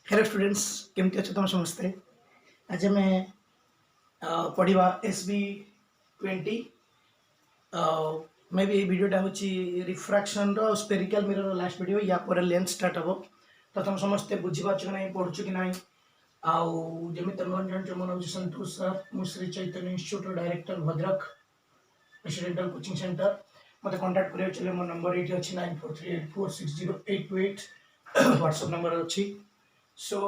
Hello students केमती अच्छे तुम समस्ते। आज आम पढ़ा SB20 मे भी ये वीडियोटा हूँ refraction spherical mirror last video या पर लेंथ स्टार्ट हम तो तुम समस्ते बुझीपार ना पढ़ुच कि ना आउमी तुम जान मोन हूँ संतोष सर मु Shri Chaitanya institute director Bhadrak residential coaching centre मत कंटाक्ट करें चलिए मो नंबर ये अच्छी 9438460828 व्हाट्सएप नंबर अच्छी। सो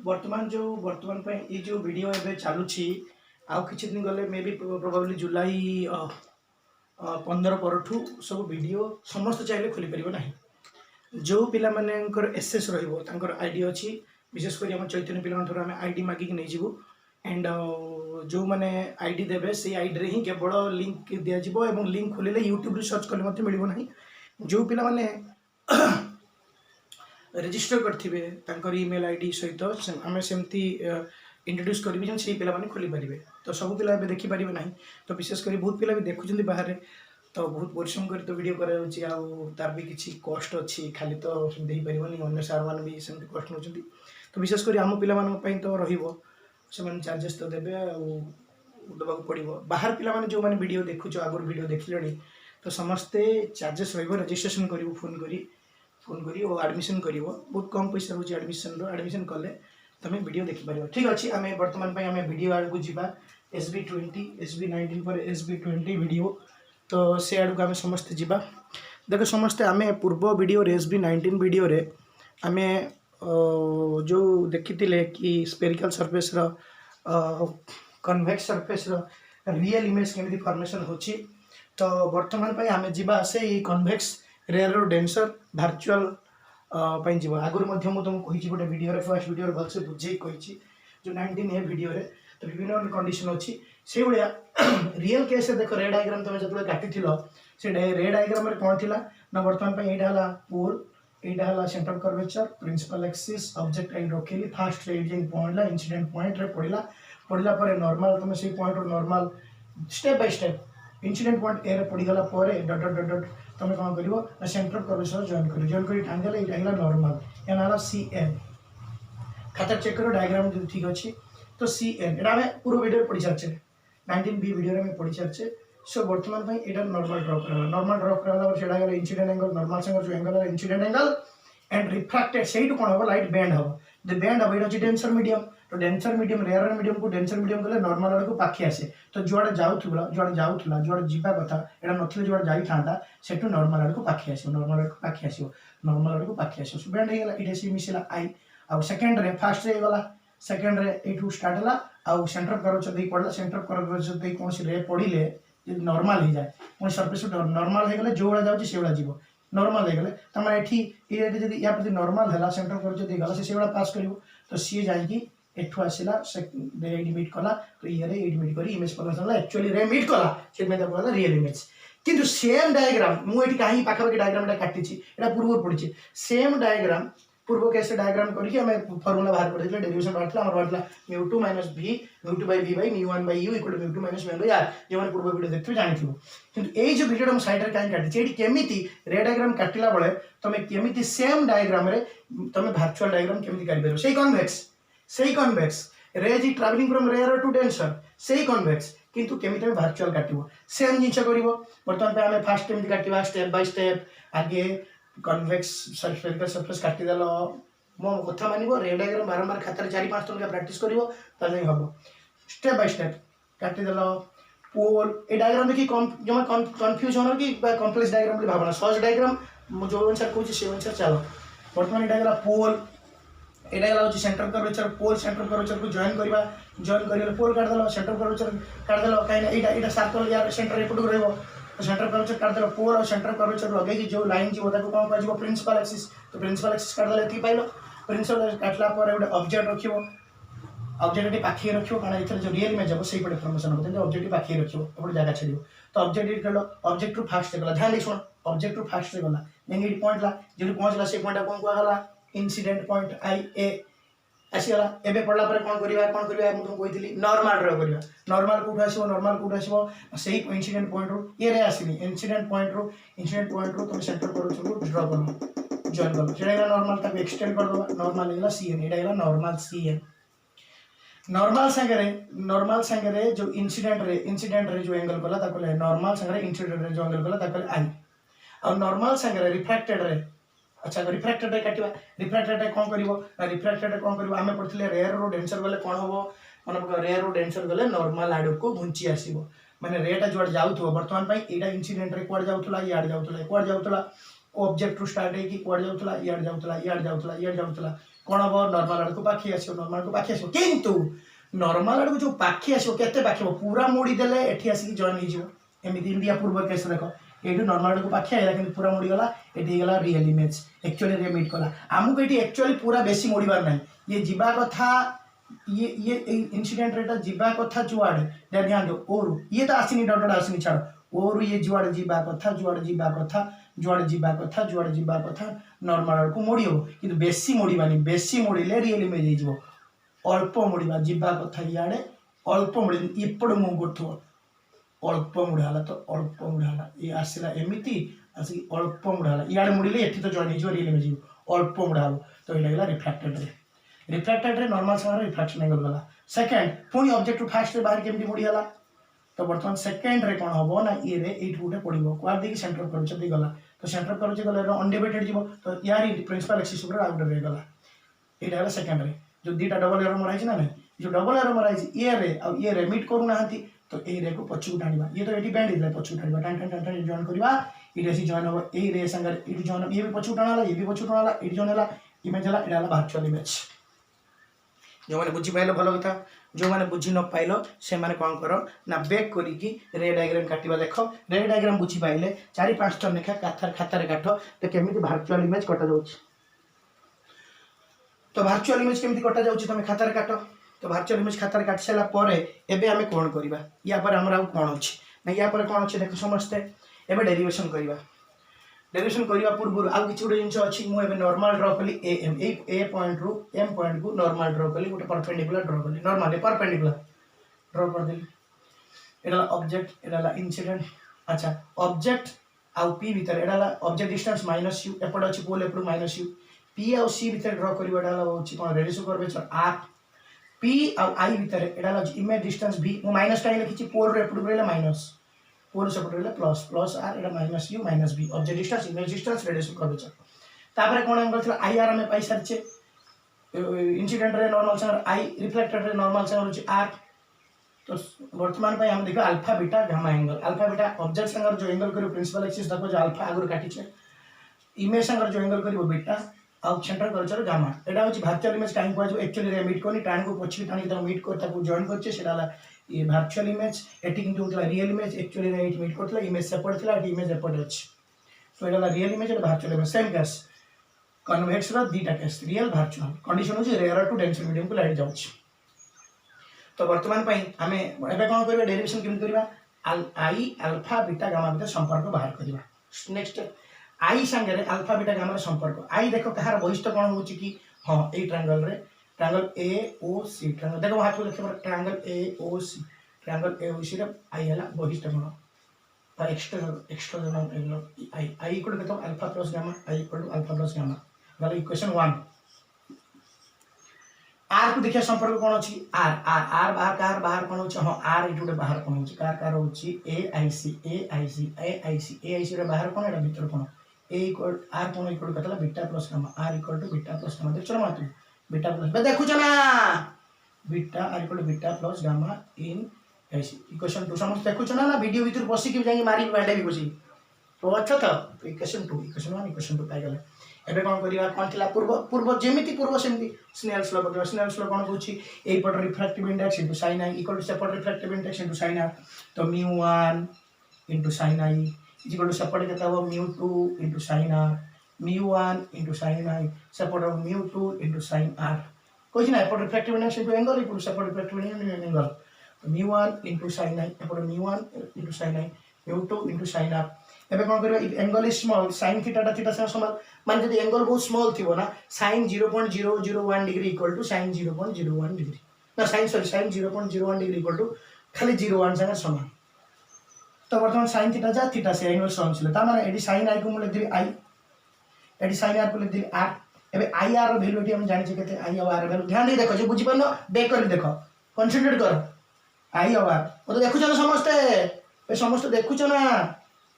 वर्तमान ये जो वीडियो एवं चलुची आउ किसी दिन गले मे बी प्रोबाब्ली जुलाई 15 परठू सब वीडियो समस्त चाहिए खोली पार ना जो पिला मानकर एसएस रईडी अच्छी विशेषकर आम चैतन्य पिला आम आईडी मागिक नहीं जीवु एंड जो मैंने आईडी देवे से आईडी ही केवल लिंक दिज्व और लिंक खोलिले यूट्यूब सर्च कले मिलना जो पिला माने रेजिस्टर करते ईमेल आईडी सहित आम सेमती इंट्रोड्यूस करी से पिला खोली पारे तो सब पिला देखिपारे ना तो विशेषकर बहुत पिला भी देखुं बाहर तो बहुत परिश्रम कर तो वीडियो करार भी किसी कस्ट अच्छी खाली तो दे पारनी अन्य सार मैंने भी सेमती कस्ट नौ तो विशेषकर आम पाई तो रही चार्जेस तो देवे देवा पड़ो बाहर पिला जो मैंने वीडियो देखुच आगुरी वीडियो देखिले तो समस्ते चार्जेस रजिस्ट्रेशन करूँ फोन करी और एडमिशन कर बहुत कम पैसा रोचे एडमिशन कले तुम वीडियो देखिपार ठीक अच्छे आम बर्तमान आम वीडियो आड़ को जीवा SB20 SB19 पर SB20 वीडियो तो से आड़ को आम समस्ते जीवा देख समस्ते आम पूर्व वीडियो SB19 वीडियो रे आम जो देखी कि spherical surface convex surface real image केमी फॉर्मेशन होची तो बर्तमान आम जीवा से कन्वेक्स रेयर डेंसर भार्चुआल जीव आगुरी तुमको गोटे वीडियो फर्स्ट वीडियो भलसे बुझे कही जो 19A वीडियो रे तो विभिन्न कंडीशन अच्छी से भाया रियल केस देख रे डायग्राम तुम जो काटी से रे डायग्राम कौन थी ना बर्तमान यहाँ पोल यहाँ centre curvature principal axis object आई रखिली फास्ट रे पॉइंट इंसिडेंट पॉइंट रे पड़ा पर नॉर्मल तुम से point normal step by step incident point ए पड़गला डट डट डट तुम कौन कर सेंटर कर्वेचर जॉइन कर टांगला ये नॉर्मल यहाँ CN खाता चेक करो डायग्राम ठीक अच्छे तो CN यहाँ आम पूरा वीडियो पढ़ी सारे 19B वीडियो में पढ़ी सारे सो बर्तमान यहाँ नॉर्मल ड्रॉप कराला इंसिडेंट एंगल नॉर्मल संग जो angle incident angle and refracted से कौन हम लाइट बेंड हम जो बेंड हम ये डेंसर मीडियम तो डेंसर मीडियम रेयर मीडियम को डेंसर मीडियम कले नॉर्मल आड़ को पाखी आसे तो जुआड़े जाऊला जुआड़े जावा कथा यहाँ नथिले जुआड़े जाई था से नॉर्मल आड़ को पाखी आस नॉर्मल आड़ को पाखी आस नॉर्मल आड़ को पाखी आस बेंड होगा ये सी मिसला आई आउ सेकेंड रे फास्ट रे गला सेकेंड रे यू स्टार्ट है आउ सेंटर कर्वेचर दे पड़ा सेंटर कर्वेचर दे कौन रे पड़े नॉर्मल हो जाए पुणी सरफेस नॉर्मल हो गले जो भाया जाऊँगी से भाया जीव नॉर्मल हो गले तमें ये या प्रति नॉर्मल है सेंटर कर्वेचर दे गला से पास कर तो सी जाकि एठू आसला मीट कला तो ये मीट कर इमेज फॉर्मेशन एक्चुअली रे मीट कला से रियल इमेज किंतु सेम डायग्राम मुझे कहीं पाखापाखि डायग्राम काटी पूर्व पड़ी सेम डायग्राम पूर्व केस डायग्राम करके फर्मुला बाहर कर डेरिवेशन बाहर μ2 - v μ2 / v μ1 / u = μ2 - v/r जो मैंने पूर्व वीडियो देखते जानी किंतु यही जो वीडियो साइड में कहीं काटी केमी रे डायग्राम काटिला बेले तुम केमी सेम डायग्राम तुम भार्चुआल डायग्राम केमी कर से कन्वेक्स रे जी travelling from rarer to denser से कन्वेक्स किंतु केमी तुम भार्चुआल काटिबो सेम जिनस कर बर्तमान आम फास्ट केमी काटिबा स्टेप बाय स्टेप आगे कन्वेक्स स्पेरिकल सरफेस काटिदेल मो कथा मानव रे डायग्राम बारंबार खाता 4-5 थर प्रैक्टिस कर हम स्टेप बाय स्टेप काटिदेल पोल ये डायग्राम देखिए जमा कन्फ्यूज होना कि कम्प्लेक्स डायग्राम भावना सहज डायग्राम जो अनुसार कहूँ से अनुसार चलो बर्तमान यहाँ पोल यहाँ हूँ सेंटर कर्वेचर पोल सेंटर कर्वेचर को जॉइन कर पोल काटदेल सेंटर कर्वेचर काटदेल कहीं यहाँ सर्कल यार सेंटर एपटू रहा सेंटर कर्वेचर काटदेल पोल और सेंटर कर्वेचर लगे जो लाइन जीव कौन कह प्रिंसिपल एक्सिस तो प्रिंसिपल एक्सिस काटदेल ये पाइल प्रिंसिपल काटला गोटे ऑब्जेक्ट रख ऑब्जेक्ट पाखे रख कारण जो रियल इमेज हम से फॉर्मेशन हम ऑब्जेक्ट पाखे रखे जगह छाड़ तो ऑब्जेक्ट ऑब्जेक्ट रु फास्ट गला ध्यान शुण ऑब्जेक्ट रु फास्ट गला ये पहुँचला जो पहुँचला से पॉइंट कौन कहला इंसिडेंट पॉइंट IA आसीगला एवं पढ़ला कौन करवा तुमको कही नॉर्मल ड्र करवा नॉर्मल कौट आसो नॉर्मल कौट आसो से इंसिडेंट पॉइंट रु ये आसनी इंसिडेंट पॉइंट रु तुम सेंटर कर्वेचर को ड्र कर जॉइन कर सेटा नॉर्मल ताको एक्सटेंड कर दबा नॉर्मल हेला cn एटा हेला नॉर्मल cn नॉर्मल संगे जो इंसिडेंट रे जो एंगल कला ताको ले नॉर्मल संगे इंसिडेंट रे जो एंगल कला ताको आई और नॉर्मल संगे रिफ्रैक्टेड रे अच्छा रिफ्रैक्टेड रे काटिबा रिफ्रैक्टेड रे कोन करिवो ना रिफ्रैक्टेड रे कोन करिवो हमें पढ़थिले रेयर रो डेंसर गले कोन होबो मन रेयर रो डेंसर गले नॉर्मल आडो को घुंची आसीबो माने रेटा जोड़ जाउथो वर्तमान पई एटा इंसिडेंट रे कोड जाउथला याड जाउथला ऑब्जेक्ट टू स्टार्ट है कि कोड जाउथला याड जाउथला कोन हो नॉर्मल आडो को पाखी आसीबो नॉर्मल को पाखी आसीबो किंतु नॉर्मल आडो जो पाखी आसीबो केते पाखी पूरा मोड़ी देले एठी आसी कि जॉइन हिजिवो एमिति इंडिया पूर्व केस देखो एटू नॉर्मल को पाखी आइला कि पूरा मोड़ी गला एठी गला रियल इमेज एक्चुअली रे मीट कला हमको एठी एक्चुअली पूरा बेसी मोड़ीबार नै ये जीवा कथा ये इंसिडेंट रेटा जीवा कथा जुआड़े ध्यान दो और ये तो आसीनी डॉट आसीनी छाड़ और ये जुआड़े जीवा कथा नॉर्मल को मोड़ी हो किंतु बेसी मोड़ीबानी बेसी मोड़ीले रियल इमेज हे जिवो अल्प मोड़ीबा जीवा कथा इयाडे अल्प मोड़ी इपड़ मु करथो अल्प मुड़ाला तो अल्प मुड़ाला ये आसिला एमिति आसी अल्प मुड़ाला इयाडे मुड़ीले एठी तो जॉइन हे जिवो रियल इमेज जिवो अल्प मुड़ालो तो एटा गेला रिफ्रैक्टेड रे नॉर्मल संगे रिफ्रैक्शन एंगल गला सेकंड पुनी ऑब्जेक्ट टू फास्ट रे बाहर केमती मुड़ी हला तो वर्तमान सेकंड रे कोन हबो ना ए रे एट गुटे पडिबो क्वार देखि सेंटर करूछ दी गला तो सेंटर करूछ गला अनडिवाइडेड जीवो तो यार प्रिंसिपल एक्सिस ऊपर आउट रे गला एटा हला सेकंड रे जो दीटा डबल एरो मराइछ ना जो डबल एरो मराइछ ए रे मीट करू नाहंती तो ए रे को पछु उठानिबा ये तो एटी बैंड इला पछु उठानिबा टन जॉइन करबा इटे सी जॉइन हो ए रे संगे इटी जॉइन ये भी पछु उठानाला ये भी पछु उठानाला इटी जॉइन हला इमेज हला एटा हला वर्चुअल इमेज जो मैंने बुझी पाइल भल कथा जो मैंने बुझी न पाइल से मैंने कौन कर ना बैक करिकी रे डायग्राम काटिबा देख रे डायग्राम बुझी पाइले 4-5 टन लेखा खातार काट तो केमिति वर्चुअल इमेज कटा जाउछ तो वर्चुअल इमेज केमिति कटा जाउछ तमे खातार काट तो वर्चुअल इमेज खातार काट सेला परे एबे हमें कोन करबा या पर हमरा कोन अछि ना या पर कोन अछि देखो समझते एबे डेरिवेशन करबा डेरिवेशन करबा पूर्व आउ किछ गुटे जिंस अछि मु एबे नॉर्मल ड्रा कली एम ए पॉइंट रु एम पॉइंट को नॉर्मल ड्रा कली गुटे परपेंडिकुलर ड्रा कली नॉर्मल परपेंडिकुलर ड्रा कर देली एडाला ऑब्जेक्ट एडाला इंसिडेंट अच्छा ऑब्जेक्ट आउ पी भीतर एडाला ऑब्जेक्ट डिस्टेंस माइनस यू एपड अछि पोल एपड माइनस यू पी आउ सी भीतर ड्रा करबा एडाला होछि कोन रेडियस कर्वेचर आर पी आउ आई भीतर एडाला इमेज डिस्टेंस v मु माइनस टाइम लिखिछि पोल रे एपड रेला माइनस पोल सेपट रेला प्लस प्लस आर एटा minus U minus B object distance image distance radius curvature तापर कोन एंगल छला आई आर में पाई सरचे इंसिडेंट रे नॉर्मल संग आई रिफ्लेक्टेड रे नॉर्मल संग होछि आर तो वर्तमान पे हम देखो alpha beta gamma angle alpha beta object संग जो एंगल करियो प्रिंसिपल एक्सिस देखो जो अल्फा आगुर काटी छे इमेज संग जो एंगल करियो बीटा आउ सेंटर कर्वेचर गामा एटा होछि वर्चुअल इमेज टाइम को जो एक्चुअली रे मीट कोनी टाइम को पछी टाणी तो मीट को ताको जॉइन करछे सेडाला ये वर्चुअल इमेज एटी किंतु उतला real image actually ray it meet करथला इमेज सेपरेट थला एटी इमेज एपरेट अछि तो एडाला रियल इमेज एटा virtual image same case convex रो दीटा केस रियल वर्चुअल कंडीशन होछि रेयर टू डेंस मीडियम को लाइट जाउछि तो वर्तमान पई हमें एबे कोन करबा डेरिवेशन केम करबा आई अल्फा बीटा गामा भीतर संपर्क बाहर करबा नेक्स्ट आई संगे रे अल्फा बीटा गामा रे संपर्क आई देखो कहार वैशिष्ट्य कोन होछि कि हां ए triangle A O C triangle देखो हाथ को लिखे ट्रायंगल ए ओ सी रे आई हला वैशिष्ट्य कोन पर extra I equal to alpha plus gamma I equal to alpha plus gamma वाला इक्वेशन 1 आर को देखिए संपर्क कोन अछि आर बाहर कोन अछि हां आर इटुडे बाहर कोन अछि कार होछि ए आई सी रे बाहर कोन एटा भीतर कोन ए इक्वल आर कोन इक्वल कतला beta plus gamma r equal to beta plus gamma देख चलो मातु बीटा प्लस बे देखु छ ना beta r equal to beta plus gamma in ACI equation 2 समझ देखु छ ना वीडियो भीतर बसी के जाई मारी बाडे भी बसी तो अच्छा था इक्वेशन 2 इक्वेशन 1 इक्वेशन 2 पाई गेले एबे कोन करिया कोन थिला पूर्व जेमिति पूर्व सेमिति स्नेल्स लॉ पकड़ स्नेल्स लॉ कोन होछि ए पट refractive index into sin i equal to separate refractive index into sin r तो μ1 into sin i is equal to separate केता हो μ2 into sin r μ1 into sin i separate हो μ2 into sin r कोइ ना पट refractive index into angle equal to separate refractive angle μ1 into sin i एपट μ1 into sin i μ2 into sin r एबे कोन करबा angle is small sin theta से समान मान जदि एंगल बहुत स्मॉल थिबो ना sin 0.001 degree equal to sin 0.01 degree ना sin 0.01 डिग्री इक्वल टू खाली 0.1 संगे समान तो वर्तमान sin थीटा जा थीटा से एंगल समान छले ता माने एडी sin i को मूल्य दि i एटी sin r को लिख देली r एबे आई आर वैल्यू एटी हम जानि छै केते आई और r वैल्यू ध्यान दे देखो जे बुझि परनो बैक कर देखो कंसंट्रेट कर आई और r ओ तो देखु छ समस्त ए समस्त देखु छ ना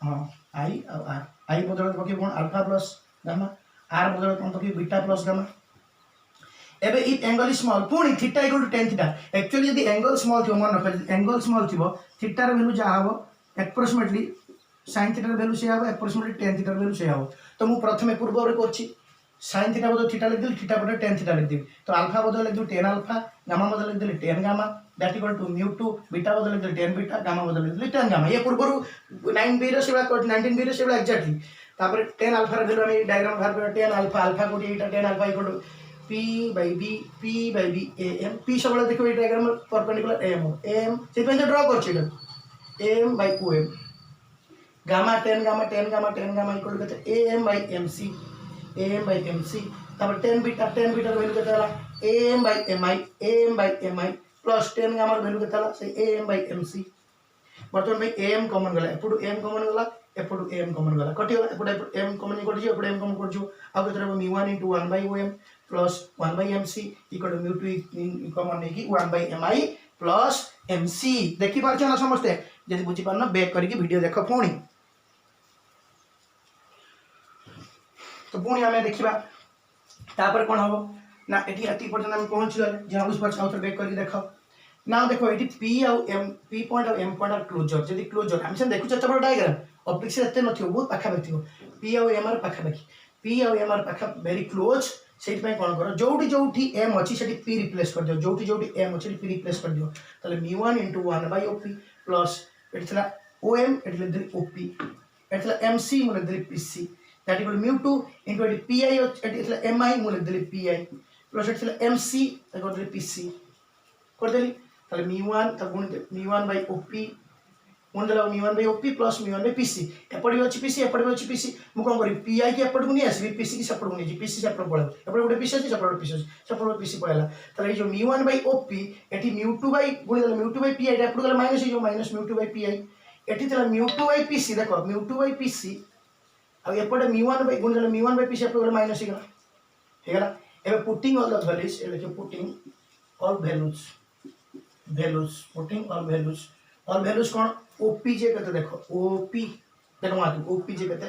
हां आई और r आई बदल पके कोन अल्फा प्लस गामा r बदल कोन पके बीटा प्लस गामा एबे इफ एंगल इज स्मॉल पुणी theta equal to tan theta actually यदि एंगल स्मॉल थियो मन रख एंगल स्मॉल थियो थीटा र वैल्यू जा हबो एप्रोक्सीमेटली sin थीटा र वैल्यू से हबो एप्रोक्सीमेटली tan थीटा र वैल्यू से हबो तो मु प्रथमे पूर्व रे करछि sin थीटा बदल थीटा लिख देली थीटा बदल tan थीटा लिख देबी तो अल्फा बदल लिख दू tan अल्फा गामा बदल लिख देली tan gamma that equal to μ2 beta बदल लिख देली tan बीटा गामा बदल लिख देली tan गामा ये पूर्व 9b रे सेवा 19b रे सेवा एग्जैक्टली तापर tan अल्फा रे वैल्यू हम डायग्राम बाहर कर tan अल्फा अल्फा कोटी एटा tan alpha equal to p by b am p सबले देखो ये डायग्राम परपेंडिकुलर am से पे ड्रा कर छिलो am by om gamma tan gamma equal to कते am by mc तापर tan बीटा वैल्यू कते हला am by mi plus tan gamma value कते हला से am by mc बर्तमान में am कॉमन गला एपडू am कॉमन गला एपडू am कॉमन गला कटी गला एपडू am कॉमन कट जो एपडू m कॉमन कट जो अब कते रहबो m1 * 1 by om plus 1 by mc equal to m2 common नै कि 1 by mi प्लस mc देखि पारछ ना समझते जदि बुझि पारना बैक करिके वीडियो देखो पुणी तो पुणी हमें देखिबा तापर कोन हबो ना एठी अति पर्यंत हम पहुंच गले जे उस पर साउथ बैक करके देखो ना देखो एठी p और m p पॉइंट और m पॉइंट आर क्लोजर जदि क्लोजर हम से देखु चतबड़ डायग्राम ऑप्टिक से एते नथियो बहुत पाखा बैठियो p और m आर पाखा बैठी p और m आर पाखा वेरी क्लोज सेट में कोन करो जोठी m अछि सेठी p रिप्लेस कर दियो जोठी m अछि p रिप्लेस कर दियो तले m1 * 1 by op प्लस एठला om एठले दि op एठला mc मुले दि pc that equal m2 * pi एठला mi मुले दि pi प्लस एठला mc इक्वल दि pc कर देली तले m1 त गुण m1 by op गुण देला m1 by op plus m1 by pc एपडी अछि pc एपडी अछि pc मु कोन करी pi के एपडी गुनी आसी pc की सपोर्ट गुनी pc से एपडी पळा एपडी गोटे pc अछि सपोर्ट pc पळला तले जो m1 by op एठी m2 by गुण देला m2 by pi एपडी गला माइनस जो माइनस m2 by pi एठी तला m2 by pc देखो m2 by pc अब एपडे m1 by गुण देला m1 by pc एपडी गला माइनस हे गला एबे पुटिंग ऑल द वैल्यूज ए लिखे putting all values putting all values कोन ओपी जे कते देखो ओपी देखो मात ओपी जे कते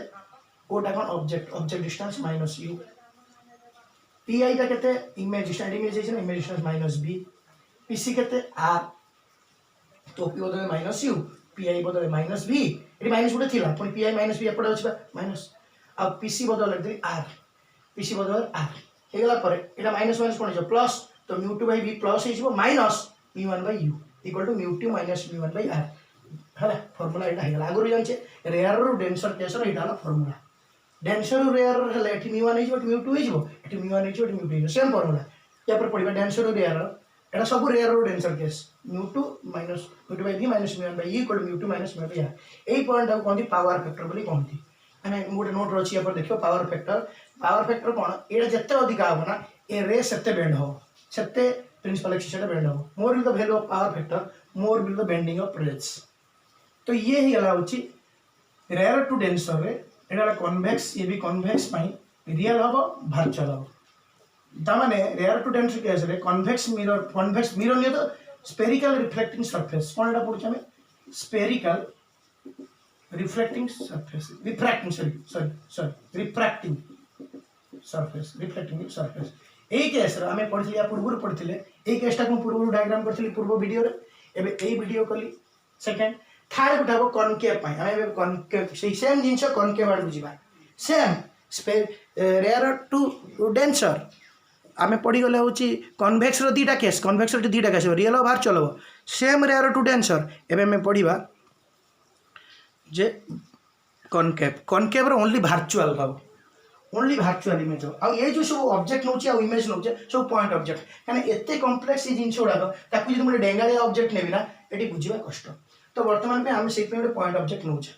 ओटा कोन object distance minus u PI ता कते image distance minus b PC कते r तो p बदले माइनस u पीआई बदले माइनस b एटी माइनस उठे थिला पण पीआई माइनस b एपडे अछि माइनस अब पीसी बदले दे r पीसी बदले r हेगला पर एटा माइनस कोन जो प्लस तो m2 by b प्लस हिजबो minus m1 by u equal to m2 minus m1 by r हला फार्मूला एटा हेगला आगुर जान छे रेयर रो डेंसर केस रो एटा हला फार्मूला डेंसर रो रेयर हला एठी m1 हिजबो m2 हिजबो एठी m1 हिजबो m2 हिजबो सेम फार्मूला या पर पडिबा डेंसर रो रेयर एटा सब रेयर रो denser case m2 minus m2 by b minus m1 by e equal to m2 minus m1 by r एई पॉइंट आ कोनती पावर फैक्टर बोली कोनती माने मोटे नोट रछि या पर देखियो पावर फैक्टर कोन एटा जत्ते अधिक आबो ना ए रे सेते बेंड हो सेते प्रिंसिपल एक्सिस बेंड हो more will the value of power factor more will the bending of rays तो ये ही गला होची रेयर टू डेंसर रे एटा कन्वेक्स ये भी कन्वेक्स पई रियल हबो वर्चुअल हबो ता माने रेयर टू डेंसर केस रे कन्वेक्स मिरर ने तो स्फेरिकल रिफ्लेक्टिंग सरफेस कोन एटा पडछ हमें spherical reflecting surface refracting surface एई केस रे हमें पढिलिया पूर्व पढिले एई केस ता को पूर्व डायग्राम करथिली पूर्व वीडियो रे एबे एई वीडियो कली सेकंड थर्ड उठाबो कॉनकेव पाई हमें कॉनकेव सेम जिंस कॉनकेव आड बुझिबा सेम रेयर टू डेंसर आमे पढ़ी गले होची कन्वेक्स रो दीटा केस रियल वर्चुअल हो सेम रेयर टू डेंसर एबे में पढ़ीबा जे कॉनकेव रो ओनली वर्चुअल भाव ओनली वर्चुअल इमेज हो आ ये जो सब ऑब्जेक्ट नउची आ इमेज नउची सब पॉइंट ऑब्जेक्ट काने एते कॉम्प्लेक्स ई जिंस उडा ताकू जदि मोले डेंगालिया ऑब्जेक्ट नेबी ना एटी बुझिबा कष्ट तो वर्तमान पे हम सेट में पॉइंट ऑब्जेक्ट नउछ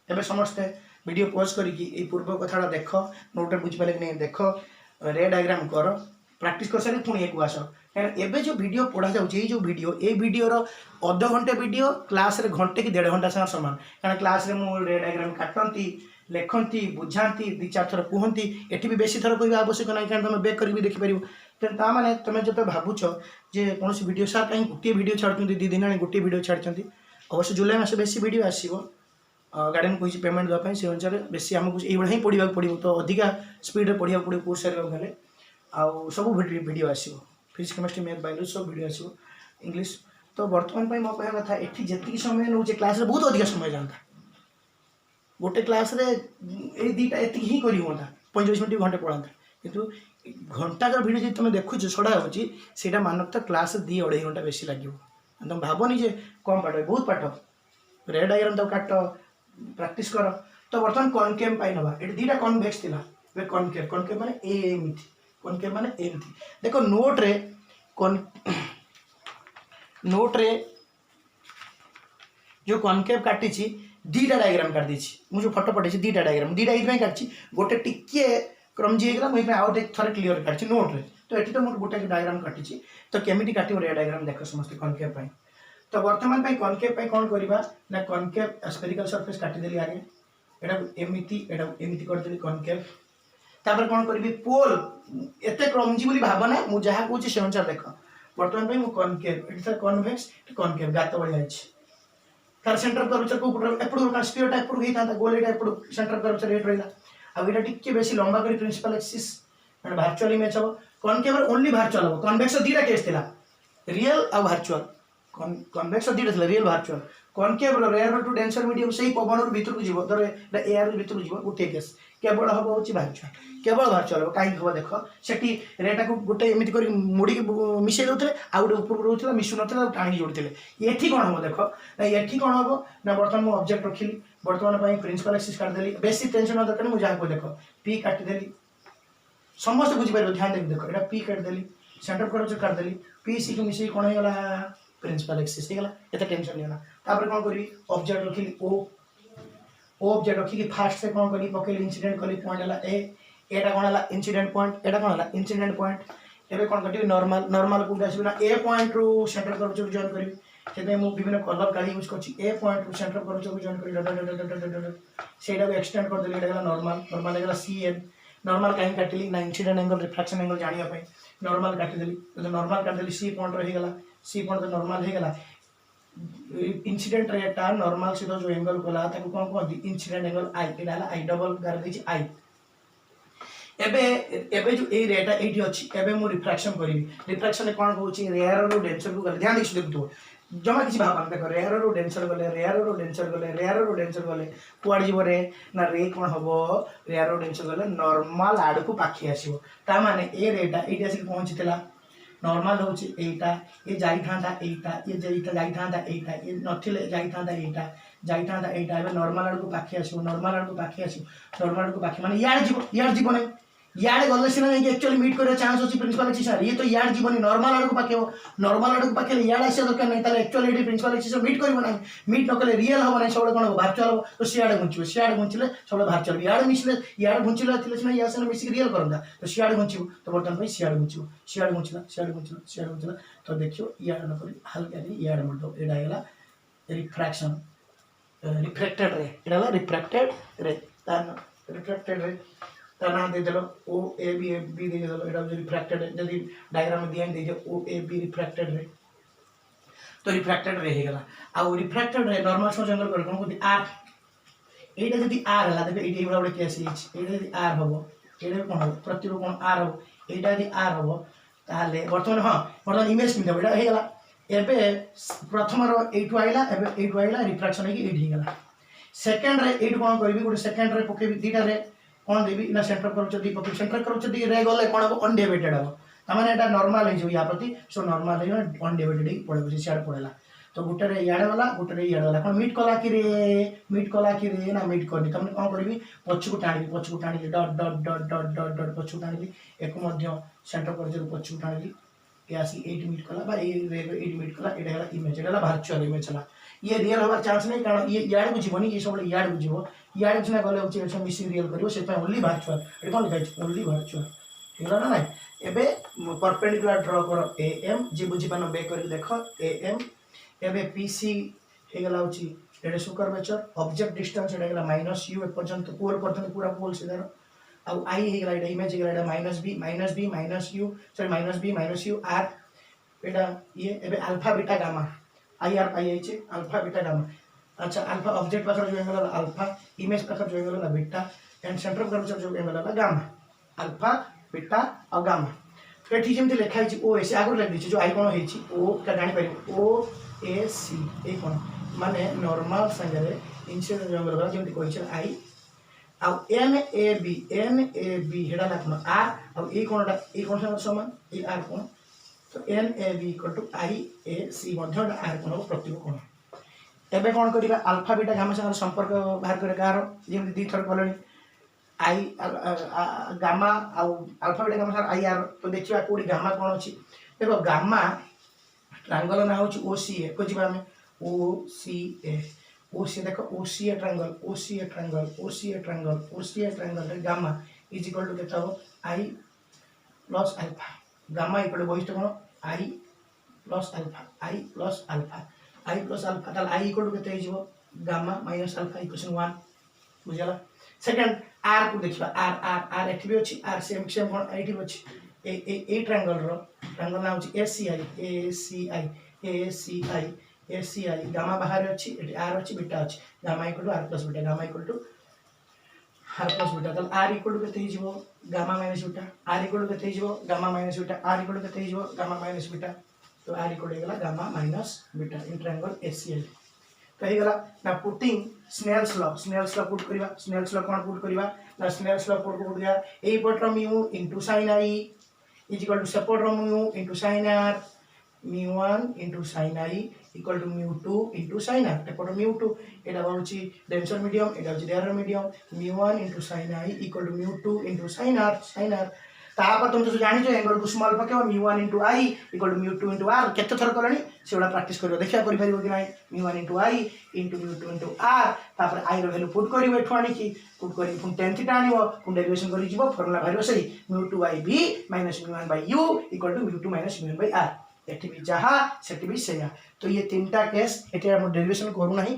एबे समस्त वीडियो पॉज करी ए पूर्व कथाडा देखो नोट बुझि पाले कि देख रे डायग्राम कर प्रैक्टिस कर सारी पुणी एक आस एबे जो वीडियो पढ़ा जाउछ जो वीडियो रो अध घंटे वीडियो क्लास रे घंटे कि 1.5 घंटा सामान कारण क्लास रे मु रे डायग्राम काटंती लेखती बुझाती दी चार थर कहती एटी भी बेसी थर कह आवश्यक ना क्या तुम बैक कर देखिपर तेना मैंने तुम जो भावुच जे कौन वीडियो सार कहीं गोटे वीडियो छाड़ती 2 दिन आने गोटे वीडियो छाड़ी अवश्य जुलाई मास बेसी वीडियो आसो गार्डियन कही पेमेंट देवाई से अनुसार बेसी आमको ये ही पढ़ा पड़ो तो अधिका स्पीड में पढ़ा पड़ो कोर्स सारे आउ सब वीडियो आसो फिजिक्स केमिस्ट्री मैथ बायोलॉजी सब वीडियो आसो इंग्लिश तो बर्तमान मो कह कथा ये जी समय नौ क्लास बहुत अधिक समय जाता गोटे क्लास रे ये दीटा ये ही कर 45 मिनट घंटे पढ़ाता कितु घंटा भिडियो जी तुम देखुच छड़ा होता मानक तो क्लास 2-2.5 घंटा बेसी लगे तुम भावनी जे कम पाठ बहुत पाठ रेड डायग्राम तक काट प्रैक्टिस कर तो बर्तमान कनकेव पाई नवा ये दीटा कनवेक्स थिला कनकेव कनकेव माने एमती कनकेव माने एमती देखो नोट रे जो कनकेव काटी 2टा डायग्राम काट दी मुझे फोटो पठे 2टा डायग्राम 2टा ये काटी गोटे टिके क्रमजी होगा मुझे आउट थर क्लीयर काटी नोट रे तो ये तो मुझे गोटे डायग्राम काटी तो केमी काट रे डायग्राम देख समस्त कनकेव तो बर्तमान कनकेव कौन करवा ना कनकेव स्फेरिकल सरफेस काटिदेली आगे एटा एमती करदेली कनकेव तापर कौन करी पोल एत क्रमजी बोली भावना मुझे जहाँ कहे से अनुसार देख बर्तमान कनकेव ये कनवेक्स कनकेव गात भाई तार सेंटर कर्वेचर को एपड़ स्पीयरटा एपड़ होता गोल एपड़ सेंटर कर्वेचर रेट रहा आईटा टिके बेसी लंबा कर प्रिंसिपल एक्सिस मैंने भार्चुअल इमेज हम कनकेव ओनली भार्चुअल हम कनवेक्स 2टा केस था रियल आ भार्चुअल कनवेक्स 2टा था real virtual concave rarer to denser medium से पवन भीतर को जीव धर एयर भीतर जीव गोटे केस केवल हम हूँ भार्चुअल केवल भार्चुअल हम कहीं हम देख से रेटा को गोटे एमती कर मुड़ी मिसई दौले आ गए ऊपर रोला मिशु ना टाणी जोड़ते ये कौन हम देख ना ये कौन हम ना बर्तमान मुझे ऑब्जेक्ट रखिली बर्तमान प्रिंसिपल एक्सिस काटिदेली बेसी टेंशन दरकार मुझे जहाँ को देख पी काटिदेली समस्त बुझीपार ध्यान देख देख यहाँ पी काटिदेली सेंटर कर्वेचर काटिदेली पी सी को मिसई कौन होगा प्रिंसिपल एक्सिस होगा ये टेंशन नहीं तापर कौन करी ऑब्जेक्ट रखिली ओ ऑब्जेक्ट रखिकी फास्ट से कौन करी पकेली इंसिडेंट कली पॉइंट है एटा कौन है इंसिडेंट पॉइंट एटा कौन है इंसिडेंट पॉइंट एवं कौन कटी नॉर्मल नॉर्मल कौट आस ए पॉइंट रू सेंटर कर्वेचर जॉइन करी से विभिन्न कलर गाड़ी यूज कर पॉइंट रू सेंटर कर्वेचर को जॉइन कर से एक्सटेंड कर देली नॉर्मल नॉर्मल हो सीएन नॉर्मल कहीं काटिली ना इंसिडेंट एंगल रिफ्लेक्शन एंगल जानापी नॉर्मल काटिदेली नॉर्मल काटिदेली सी पॉइंट रहीगला सी पॉइंट तो नॉर्मल होगा इंसिडेंट रेटा नॉर्मल सहित जो एंगल गला कौन कहते इंसिडेंट एंगल आई यहाँ आई डबल गार दी आई एबे जो ए रेटा एटी अच्छी एबे मु रिफ्रैक्शन करी रिफ्रैक्शन कौन कहूँ रेयर रू डेंसर को गले ध्यान देखिए देखो जमा किसी भाव देख रेयर रू डेंसर गले रेयर रू डेंसर गले रेयर रू डेंसर गले कुआड़ जीव रे ना रे कौन हम रेयर रू डेंसर गले नॉर्मल आड़ को पाखी आसो ता माने ए रेटा ये आसिक पहुँची नॉर्मल हूँ यहीटा ये जाइथा ये जाइथा ये नथिले जाइथा यहाँ नॉर्मल आड़ को पाखी आसो नॉर्मल आड़ को पाखी आसो नॉर्मल आड़ को पाखी माने यार जीव नहीं यार गले सीना नहीं एक्चुअली मीट कर चांस अच्छी प्रिंसिपल एक्सिस ये तो यार जीवन नॉर्मल आड़ को पाखे नॉर्मल आड़ को पाखे यार आसा दरकार नहीं एक्चुअली ये प्रिंसिपल एक्सिस मीट कर ना मीट न कले रियल हम ना सब कौन हम भार्चुअल हम तो सीआड़े घुंचे सीआड़े घुंचले सब भार्चुअल यार मिसले यार घुंचला सीना या से मिसिक रियल करता तो सीआड़े घुंचू तो बर्तमान सीआड़े घुंचू सीआड़े घुंचला तो देखियो यार नक हल्का यार मतलब यहाँ रिफ्रैक्शन रिफ्रैक्टेड रे यहाँ रिफ्रैक्टेड रे रिफ्रैक्टेड रे ना देदेल ओ ए बी देदेल यहाँ रिफ्रैक्टेड जदि डायग्राम में दिए ओ ए बी रिफ्रैक्टेड रे तो रिफ्रैक्टेड रे होगा आउ रिफ्रैक्टेड रे नॉर्मल सो जंगल कर कौन कहते आर एटा जदि आर है देखो ये गोटे केस ये आर हम ये कौन हम प्रतिरूप कौन आर हम यहाँ यदि आर हम ताले बर्तमान हाँ बर्तमान इमेज केमी हम यहाँ एबे प्रथम यू आईला रिफ्रैक्शन होगा सेकेंड रे ये कौन करी गोटे सेकेंड रे पकेबी 2टा रे कौन देवी ना सेंटर कर्वेचर दी पकेबी सेंटर कर्वेचर दी रे गले कौन हम अनडिवाइडेड हम तार एटा नॉर्मल हो या प्रति सो नॉर्मल हो अनडिवाइडेड पड़े सियाड़ पड़ेगा तो गोटे इे गला गोटे इे गला कौन मीट कला कि रे ना मीट करनी तुमने कौन करी पछक टाणी डट डट डट डट डट डट पछक टाणी एक सेंटर कर्वेचर पछक टाणी ये आसी 8 मीट कला 8 मीट कला यहाँ इमेज यहाँ भार्चुअल इमेज है ये रियल हमार चांस नहीं कारण ये यार को जीवन ये सब यार को जीव यार सीना गले हूँ मिसिंग रियल कर ओनली भार्चुअल ये कौन लिखाई ओनली भार्चुअल होगा ना ना एवं परपेंडिकुलर ड्र कर ए एम जी बुझीपान बे कर देख ए एम एवं पी सी होगा हूँ एडे कर्वेचर ऑब्जेक्ट डिस्टेंस एटा गेला माइनस यू ए पर्यंत पूरा पोल सीधार आउ आई हे गेला एटा इमेज हे गेला एटा minus u sorry minus u r एटा ये एबे alpha beta gamma i r पाई आइचे अल्फा बीटा गामा अच्छा अल्फा ऑब्जेक्ट पाखर जो एंगल अल्फा इमेज पाखर जो angle beta and centre of curvature जो एंगल गामा अल्फा बीटा और गामा तो एठी जेमति लिखा है ओ ए सी आगु लिख दिछि जो आई कोन हेछि ओ का जानि पारि ओ ए सी ए कोन माने नॉर्मल संगरे इंसिडेंट एंगल बरा जेमति कहि आई आ एन ए बी हेडा लाखन आर आ ए कोन समान ए आर कोन तो N A B equal to i A C मध्य आर कोन प्रतीक कोन एबे कोन करिबा अल्फा बीटा गामा संग संपर्क बाहर करे कार जेमति दी थर कलनी आई गामा आउ alpha beta gamma sir I R तो देखिबा कोडी गामा कोन अछि देखो गामा ट्रायंगल ना होछि ओ सी ए को जिबा हमें ओ सी देखो ओ सी ए ट्रायंगल रे गामा इज इक्वल टू केता हो i plus alpha gamma equal to वैशिष्ट कोन आई प्लस अल्फा ताल आई इक्वल टू केते हिजबो गामा माइनस अल्फा इक्वेशन 1 बुझला सेकंड आर को देखिबा आर एठी भी अछि आर सेम कोन एठी भी अछि ए ट्रायंगल ना होछि एसीआई गामा बाहर अछि एठी आर अछि बीटा अछि gamma equal to r plus beta तल आर इक्वल टू केते हिजबो gamma minus beta r equal to केते हिजबो gamma minus beta r equal to केते हिजबो गामा माइनस बीटा तो आर इक्वल टू गेला gamma minus beta in triangle ACI तो हे गला ना पुटिंग स्नेल्स लॉ पुट करिवा स्नेल्स लॉ कोन पुट करिवा ना स्नेल्स लॉ पुट दिया ए पटर mu into sin i is equal to सेपट mu into sin r μ1 into sin i equal to μ2 into sin r एपट μ2 एटा होची डेंसर मीडियम एटा होची rarer medium μ1 into sin i equal to μ2 into sin r तापर तुम जो जानि जो एंगल को स्मॉल पके μ1 into i equal to μ2 into r केते थर करनी सेडा प्रैक्टिस करियो देखिया करि परिबो कि नै μ1 into i into μ2 into r तापर i रो वैल्यू पुट करिवो एठु आनी कि पुट करि फुन tan थीटा आनिवो फुन डेरिवेशन करि जिवो फार्मूला भाइरो सही μ2/b -μ1/u equal to μ2 -μ1/r एठी भी जहा सेठी भी सेया तो ये तीनटा केस एठी हम डेरिवेशन करू नाही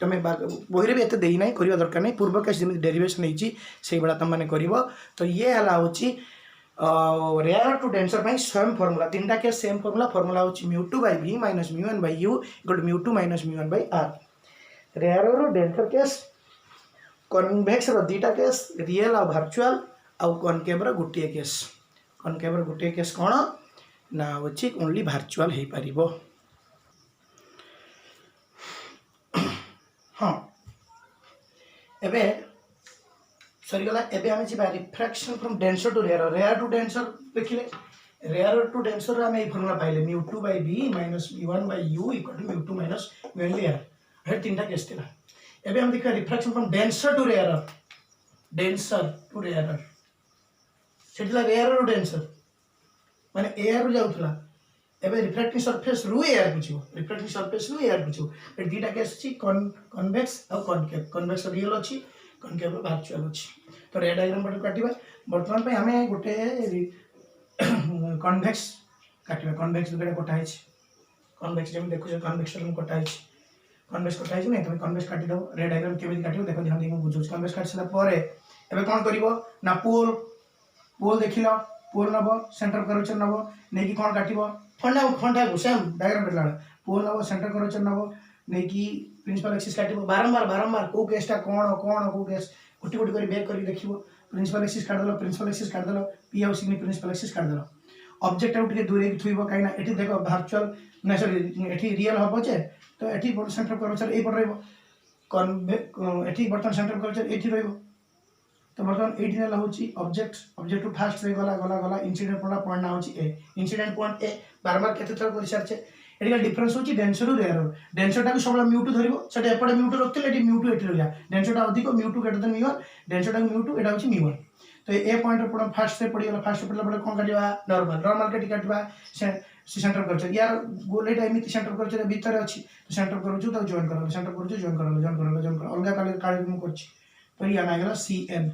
तमे बहिरे भी एते देई नाही करिवा दरकार नाही पूर्व केस जेमि डेरिवेशन हेची सेही बडा तम माने करिवो तो ये हला होची rarer to denser by same formula तीनटा केस सेम फार्मूला होची μ2/v -μ1/u equal to μ2 -μ1/r rarer रो डेंसर केस कन्वेक्स रो दीटा केस रियल और वर्चुअल और कॉनकेव रो गुटिए केस कोन ना होची ओनली वर्चुअल हे परिबो हां एबे सरी गला एबे हम जिबा refraction from denser to denser देखिले रेयर टू डेंसर रे हम ए फार्मूला पाइले μ2/b -μ1/u equal to μ2 -μ1/r हे तीनटा केस थिला एबे हम देखा refraction from denser to rarer सेटला रेयर टू डेंसर माने एयर रो जाउथला एबे रिफ्रैक्टिंग सरफेस रु एयर कुछ ए दीटा केस छी कन्वेक्स और कन्वेक्स रियल अछि कन्केव वर्चुअल अछि तो रे डायग्राम बड काटिबा वर्तमान पे हमें गोटे कन्वेक्स काटिबा कन्वेक्स दुटा कोटा है कन्वेक्स जेम देखु कन्वेक्स हम कोटा है कन्वेक्स नै तुम कन्वेक्स काटि दो रे डायग्राम केबे काटिबो देखो ध्यान देमु बुझो कन्वेक्स काटि सला परे एबे कोन करिवो ना पोल देखिलो पोल नबो सेंटर कर्वेचर नबो नेकी कोन काटिबो फंडा सेम डायग्राम बेला पोल नबो सेंटर कर्वेचर नबो नेकी प्रिंसिपल एक्सिस काटिबो बारंबार को केसटा कोन को केस गुटी करी बेक करी देखिबो प्रिंसिपल एक्सिस काट दलो पी आउ सिग्नी प्रिंसिपल एक्सिस काट दलो ऑब्जेक्ट आउट के दूरे थुइबो काइना एठी देखो वर्चुअल ना सॉरी एठी रियल हबो जे तो एठी सेंटर कर्वेचर ए पर रहबो एठी बर्तन सेंटर कर्वेचर एठी रहबो तो बर्तमान एठी नेला होची ऑब्जेक्ट टू फास्ट रे गला इंसिडेंट पॉइंट ना होची ए इंसिडेंट पॉइंट ए बारंबार केते थर करि सारचे एठी डिफरेंस होची डेंसर टू रेयर डेंसर टा को सबला μ2 धरिबो सेटा एपडे μ2 रखतिले एठी μ2 एठी रहया डेंसर टा अधिक μ2 ग्रेटर देन μ1 डेंसर टा μ2 एटा होची μ1 तो ए पॉइंट पर फास्ट रे पड़ी गला फास्ट पड़ला बडे कोन काटिबा नॉर्मल के काटिबा सेंटर कर्वेचर यार गोलेटा एमिति सेंटर कर्वेचर भीतर अछि तो सेंटर कर्वेचर तो जॉइन करो अलगा काले मु करछि तो या ना गेला सीएन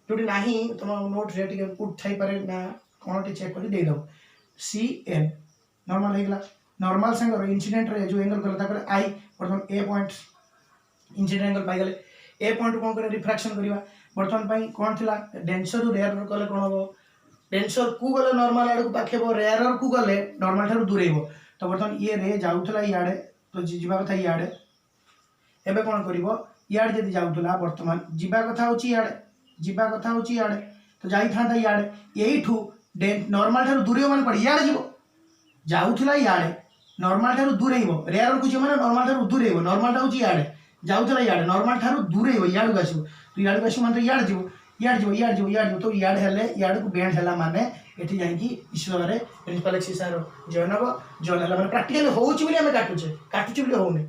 जोटी नाही तुम नोट रे टिके पुट थाई पारे ना कोन टी चेक कर दे दो सीएन नॉर्मल हे गेला नॉर्मल संग इंसिडेंट रे जो एंगल करता पर आई प्रथम ए पॉइंट इंसिडेंट एंगल पाइगले ए पॉइंट कौन कर रिफ्रैक्शन करवा बर्तमान कौन थी डेंसर रु रेयर कले कौन हम डेंसर को गले नॉर्मल आड़ को पाखेब रेयर को गले नॉर्मल ठार दूरेब तो बर्तमान ये रे जाऊला इे तो जीवा कथा इे एबे कौन कर इे जब जाऊला बर्तमान जीवा कथा हूँ इे जीवा कथा हूँ इे तो जाता इे यू नॉर्मल ठार दूरे मान पड़े इे जीव जाऊला इे नॉर्मल ठार दूरेब रेयर को जी मैंने नॉर्मल ठार दूरेब नॉर्मल टा हूँ इे जाऊला इे नॉर्मल ठार दूरेब इे को आसो तो इे को आस मात्र इे जीव इे तो इे को बेंड है माने ये जाकि ईश्वर प्रिंसिपल एक्सरसाइज जॉइन हम जॉइन है मैंने प्राक्टिकल होमें काटुचे होने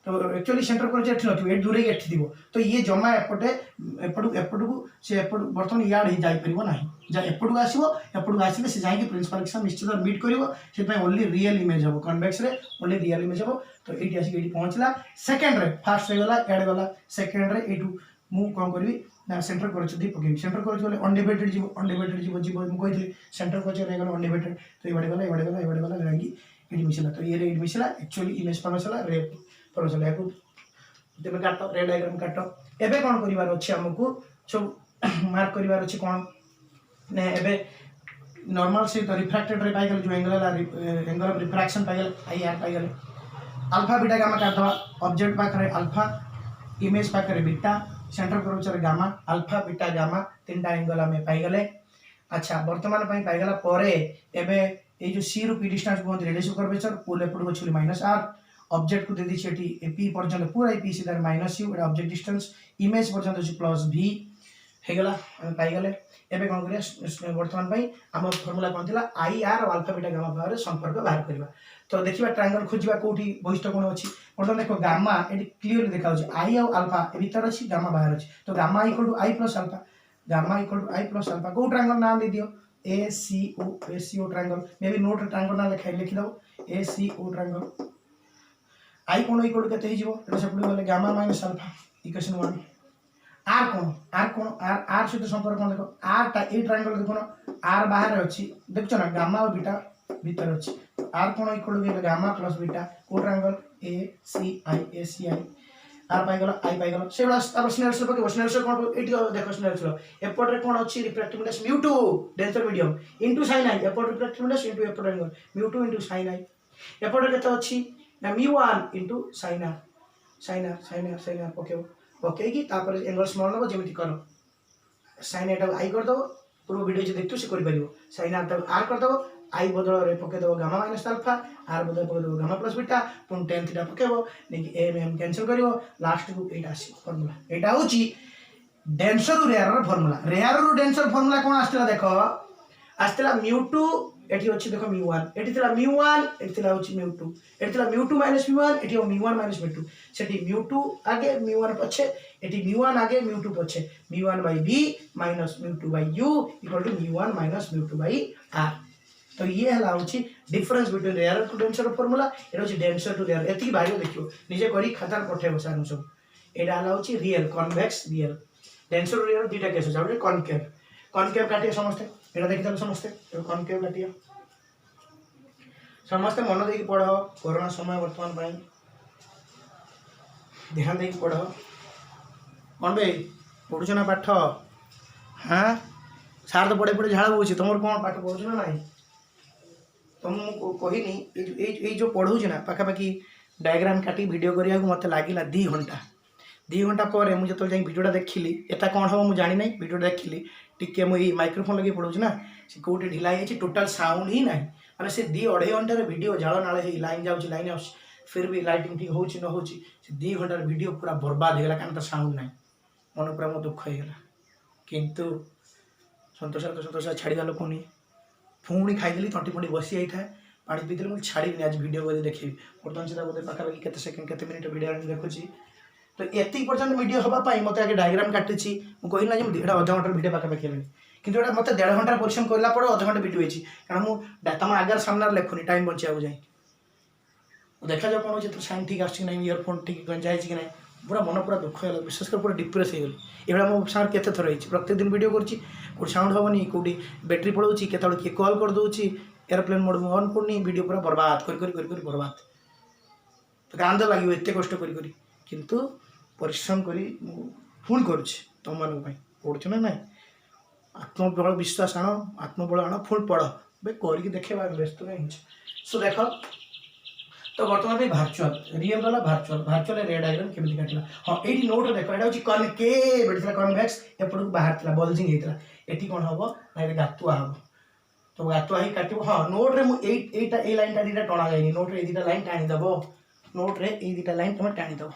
तो एक्चुअली सेंटर कर ये दूरे ये थी तो ये जमा एपटे एपट को से एपट बर्तमान इे जापर ना एपट को आसो एपट को आसिले से जाकि प्रिंसिपल एक्सरसाइज निश्चित मीट कर ओनली रियल इमेज हम कन्वेक्स ओनली रियल इमेज हम तो ये आसिक पहुँचला सेकेंड रे फास्ट गला एड गला सेकेंड रे यू मु कौन करी ना सेंटर कर पकड़ सेंटर कर अनडिवाइडेड जीव कही सेंटर कर अनडिवाइडेड तो ये गला जाकि ये मिसला तो ये मिसला एक्चुअली इमेज फॉर्मेशन रे फॉर्मेशन या तुम काट रे डायग्राम काट एबे कौन करिवार अछि हमकु सब मार्क करिवार अछि कौन ने एबे नॉर्मल से तो रिफ्रैक्टेड रे पाइगल जो एंगल ऑफ रिफ्रैक्शन पाइगल आई आर पाइगल अल्फा बीटा गामा काटवा ऑब्जेक्ट पाखरे अल्फा इमेज पाखरे beta centre curvature gamma alpha beta gamma तीनटा एंगल आम पाइगले अच्छा वर्तमान पाइगला परे एबे ये जो सी रु पी डिस्टेंस कहते रेडियस कर्वेचर पुल एपट को माइनस आर ऑब्जेक्ट को दे दी पी पर्यंत पूरा पी सीधा minus you object distance image पर्यंत अच्छे प्लस भी होगला पाइगले एबे कौन कर बर्तमान आम फर्मूला कौन थी आई आर और अल्फा बीटा गामा भाव संपर्क बाहर करवा तो देखा ट्रायंगल खोजा कौटी बहिष्ठ कोण अच्छी बर्तमान देख गामा ये क्लीयरली देखा आई और अल्फा ए भीतर अच्छी गामा बाहर अच्छी तो gamma equal to I plus alpha gamma equal to I plus alpha कौ ट्रायंगल नाम दे दियो ए सी ओ ट्रायंगल मे भी नोट ट्रायंगल ना लिखिदेव ए सी ओ ट्रायंगल आई कोण इक्वल टू के सब गले gamma minus alpha equation 1 R कोण आर सहित संपर्क कौन देख आर ए ट्रायंगल देखो आर बाहर अच्छी देखो ना गामा और बीटा भीतर अच्छी आर कोण equal to gamma plus beta को triangle A C I r पाइगल आई पाइगल से तार स्नेल स्लो पकेब स्नेल स्लो कौन ये देख स्नेल स्लो एपटे कौन अच्छी refractive index mu two denser medium into sin i एपटे रिफ्रैक्टिव इंडेक्स इनटू एपटे angle mu two into sin i एपटे केते अच्छी ना म्यू1 इनटू sin r पकेब पकईकि तापर एंगल स्मॉल नब जमी कर sin a आई करदेव पूर्व वीडियो जो देखते से कर sin r करदेव आई बदल में पकईदेव गामा माइनस अल्फा आर बदल पकईदेव गामा प्लस बीटा पुणी tan थीटा पकेब नहीं एम एम कैंसल कर लास्ट को ये फर्मूला यहाँ हूँ डेंसर रु रेयर फर्मूला रेयर रु डेंसर फर्मूला कौन आसला देख आसला म्यू2 एटी अच्छी देख म्यू1 एटी म्यू1 एटी म्यू2 एटी म्यू2 माइनस म्यू1 एटी म्यू1 माइनस म्यू2 सेठी म्यू2 आगे म्यू1 पछे एटी म्यू1 आगे म्यू2 पछे mu one bye v minus mu two by u equal to mu one minus mu two by r तो ये हला होची difference between rarer to denser formula एटा होची डेंसर टू रेयर एती भाई देखियो निजे करी खाता पठेबो सानु सब एटा हला होची real convex real denser to rarer दुटा केस जाउ कॉनकेव काटिए समस्ते एटा देखि तले समस्ते कॉनकेव काटिए समस्ते मन देकी पढ़ कोरोना समय वर्तमान पाई ध्यान देकी पढ़ कौन भाई पढ़ुछ ना पाठ हाँ सार तो पढ़े पढ़े झाड़ बोची तुम कौन पाठ पढ़ुछ ना ना तुम कहनी ये जो पढ़ू ना पाखापाखि डायग्राम काटी वीडियो करिया मत लगिला 2 घंटा पर मुझे जो वीडियोटा देखिली एटा कौन हम मुझे जानी ना वीडियो देखिली टिके मुझे माइक्रोफोन लगे पढ़ू ना से कौटे ढिला है टोटाल साउंड ही ना मैंने से 2-2.5 घंटार वीडियो झाड़ नाले लाइन जाऊँगी लाइन आस फिर भी लाइटिंग ठीक हो न हो 2 घंटार वीडियो पूरा बर्बाद होगा कारण तो साउंड ना मन पूरा मो दुख होगा किंतु सतोष छाड़ा लोक नहीं पुणी खाईदेली तंटी फंटी बसी जाए पानी पीते मुझे छाड़ी आज वीडियो बोधे देखी बर्तमान से बोधे पाखापाखि केते सेकेंड केते मिनिट वीडियो देखुची तो एति पर्यंत वीडियो हाँपाई मत आगे डायग्राम काटी मुझे कहना मुझे अध घंटार वीडियो पाखापाखि हेल्ला कि मत 1.5 घंटा परिश्रम करला अध घंटा वीडियो होती कारण मुझे तुम आगे सामने लिखुनी टाइम बचा जाए देखा जाओ कौन हो साइन ठीक आस इयरफोन ठीक गंजा कि ना पूरा मन पूरा दुख है विशेषकर पूरा डिप्रेस हो गली ये मो साउंड केते थर होती प्रत्येक दिन वीडियो कर साउंड हेनी कौटी बैटेरी पड़ोची केत किए कॉल करदे एरोप्लेन मोड में ऑन पड़नी वीडियो पूरा बर्बाद कर बर्बाद तो कांद लगे एत कष्ट किंतु परिश्रम करी पुणी करुच्छे तुम मान पढ़ुच ना ना आत्मबल विश्वास आण आत्मबल आण पुणी पढ़ बे करके देखा व्यस्त कहीं सो देख तो बर्तमान में भार्चुआल रियल वाला भार्चुआल रे डायग्राम केମିତି काटला हाँ ये नोट देख एटा होची कनकेव एटा कन्वेक्स एपटू बाहर थला बल्जिंग हेतला एटी कोन हबो ना ये गातुआ हबो तो गातुआ ही काटिबो हाँ नोट रे मु एटा ए लाइन टा दीटा टणा जायनी नोट रे ए दीटा लाइन टाणी दबो नोट रे ए दीटा लाइन तुम टाणी दबो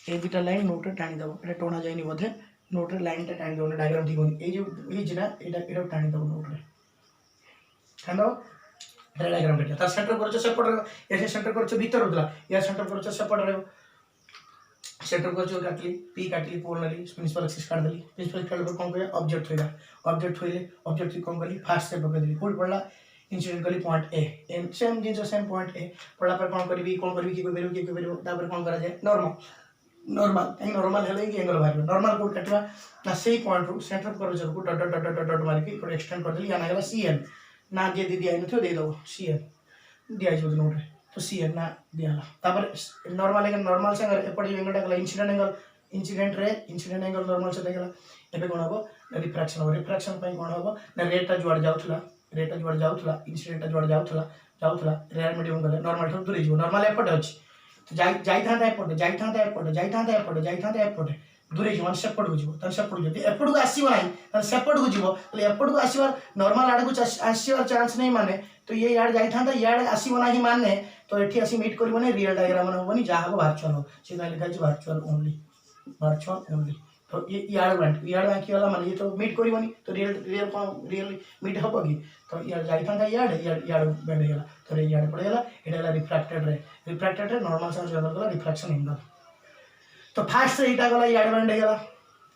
ए दीटा लाइन नोट रे टाणी दबो एटा टणा जायनी बोधे नोट रे लाइन टा टाणी दबो डायग्राम ठीक होनी ए जो ए जिना एटा टाणी दबो नोट रे खानो डायग्राम काटिया तार सेंटर करछ सेपट रे ए सेंटर करछ भीतर होतला या सेंटर करछ सेपट रे सेंटर करछ काटली पी काटली पूर्णली प्रिंसिपल एक्सिस काट देली प्रिंसिपल काट पर कोन करे ऑब्जेक्ट होइला ऑब्जेक्ट होइले ऑब्जेक्ट की कोन करली फास्ट स्टेप पकड़ देली कोड पड़ला इंसिडेंट करली point A and same jeans same point A पड़ला पर कोन करबी की कोइ तापर कोन करा जाय नॉर्मल कहीं नॉर्मल हेले कि एंगल बाहर नॉर्मल कोड काटवा ना सेही पॉइंट रो सेंटर कर्वेचर को डॉट डॉट डॉट डॉट मार के इको एक्सटेंड कर देली या ना गला सीएन ना जे दीदी आई नथो दे दो सीएन दिया जो नोट रे तो सीएन ना दिया तापर नॉर्मल से अगर एपड़ एंगल टा इंसिडेंट एंगल नॉर्मल से देखला एबे कोन हबो रिफ्रैक्शन पई कोन हबो ना रेट टा जुआड जाउथला इंसिडेंट टा जुआड जाउथला रेयर मीडियम गले नॉर्मल ठो दूर जो नॉर्मल एपड़ अछि तो जाइथांता एपड़ दूरे जो सेपट को जीव तन सेपट जदी एपड़ को आसीबो नाही तन सेपट को जीव तले एपड़ को आसीबार नॉर्मल आड़ को आसीबार चांस नहीं माने तो ये यार जाइथांता यार आसीबो नाही माने तो एठी आसी मीट करबो नै रियल डायग्राम मन होबनी जा हबो वर्चुअल हो से ना लिखा छै वर्चुअल ओनली तो ये यार बैंक वाला माने ये तो मीट करबोनी तो रियल मीट हबो की तो यार जाइथांता यार बैंड गेला तो रे यार पड़ गेला एटा रिफ्रैक्टेड रे नॉर्मल साइज गला रिफ्रैक्शन एंगल तो फास्ट रे इटा गला याड बैंड गला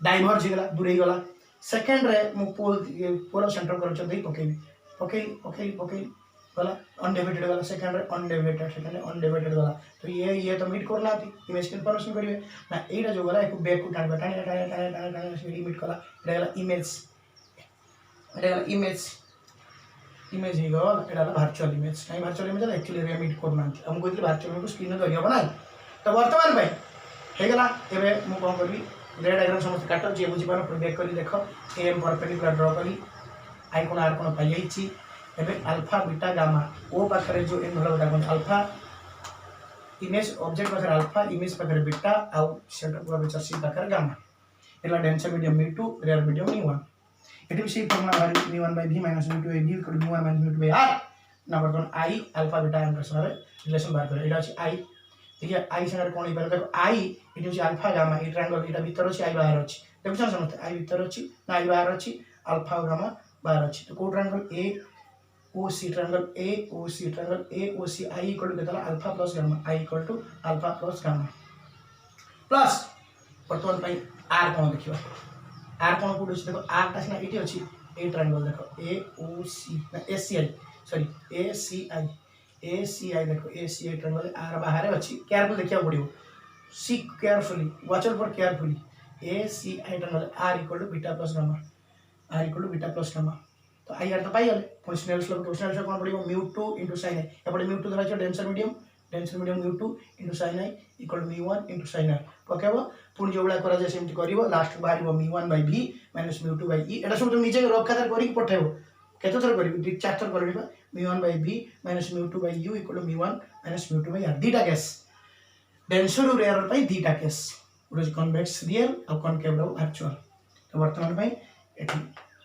डाइवर्ज गला दूरे गला सेकंड रे मु पोल सेंटर कर छ देई पकेई गला अनडिवाइडेड गला सेकंड रे अनडिवाइडेड गला तो ये तो मीट करना थी इमेज के इंफॉर्मेशन करिवे ना एटा जो गला एक बैक को टाणी से मीट कला एटा गला इमेज ही गला एटा वर्चुअल इमेज काई वर्चुअल इमेज एक्चुअली रे मीट करना थी हम कोइले वर्चुअल इमेज को स्क्रीन धरि हो बनाई तो वर्तमान भाई हेगला एबे मु कोन करबी रे डायग्राम समस्त काट जे बुझी पानो पुर बैक करी देखो एम परपेंडिकुलर ड्रा करी आई कोन आर कोन पाई जाईची एबे अल्फा बीटा गामा ओ पाखरे जो एंगल होता कोन अल्फा इमेज ऑब्जेक्ट पाखरे अल्फा इमेज पाखरे बीटा आ सेंटर कर्वेचर सी पाखरे गामा एला denser medium m2 rarer medium m1 एटी सी फॉर्मूला हरि m1/v - m2 a v = m1 - m2 r ना बर्तन आई अल्फा बीटा एम रे रिलेशन बाहर करे एटा अछि आई ठीक है आई संगे कोन इपर देखो आई इट होची अल्फा गामा ई ट्रायंगल इटा भीतर अछि आई बाहर अछि देखो समझते आई भीतर अछि ना आई बाहर अछि अल्फा और गामा बाहर अछि तो को triangle A O C I equal to केतला alpha plus gamma I equal to alpha plus gamma plus वर्तमान पई आर कोन देखिबा आर कोन कोड अछि देखो आर ता सिना इटी अछि ए ट्रायंगल देखो ए ओ सी ना ए सी आई सॉरी ए सी आई देखो ए सी आई ट्रायंगल आर बाहर अछि केयरफुल देखिया पड़ियो C carefully watch out for carefully A C I triangle R equal to beta plus gamma तो आई आर तो पाई गले पोजिशनल स्लोप कोन पड़ियो μ2 * sin i एपडे μ2 धरा छ denser medium μ2 * sin i = μ1 * sin r पकेबो पुन जो बळा करा जे सेमति करिवो लास्ट बाहरिबो μ1/v - μ2/e एटा सब तुम निजे रफ खातर करी पठेबो केतो थर करिवो चार थर करिबो μ1/v - μ2/u = μ1 - μ2/r दीटा case denser और रेयर पई दीटा केस उडे कन्वेक्स रियल और कॉनकेव रो वर्चुअल तो वर्तमान पई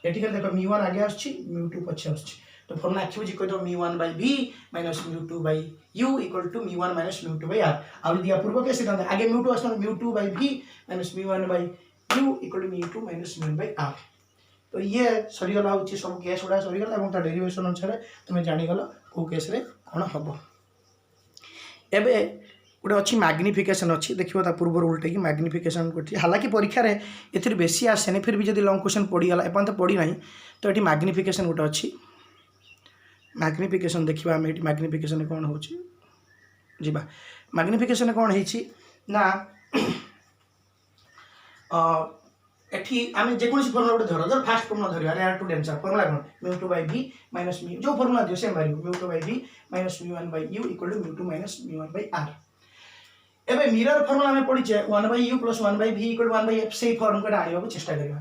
एटी के देखो μ1 आगे आछि μ2 पछे आछि तो फॉर्मूला आखिबो जी कह दो μ1/v - μ2/u = μ1 - μ2/r आ दिया पूर्व के सिद्धांत आगे μ2 आछन μ2/v - μ1/u = μ2 - μ1/r तो ये सरी गला होची सब केस उडा सरी गला एवं ता डेरिवेशन अनुसार तुमे जानि गलो को केस रे कोन हबो एबे गोटे अच्छी मैग्निफिकेशन अच्छी देखिए ता पूर्व उल्टे की मैग्निफिकेशन कर हालांकि परीक्षा रे एथिर बेसी आसेनी फिर भी जब लंग क्वेश्चन पड़ीगला एपन तो पड़ी ना तो ये मैग्निफिकेशन गोटे अच्छी मैग्निफिकेशन देखा आम ये मैग्निफिकेशन कौन हो जीवा मैग्निफिकेशन कौन है ना एठी आम जेकोसी फर्मुला गोटे धर फास्ट फर्मुला धरिया रेयर टू डेंसर फर्मुला कौन μ2/v माइनस μ जो फर्मुला दियो same value μ2/v - μ1/u = μ2 - μ1/r एबे मिरर फॉर्मूला में पढ़ीचे 1/u + 1/v = 1/f से फॉर्म को आनिबा को चेष्टा करबा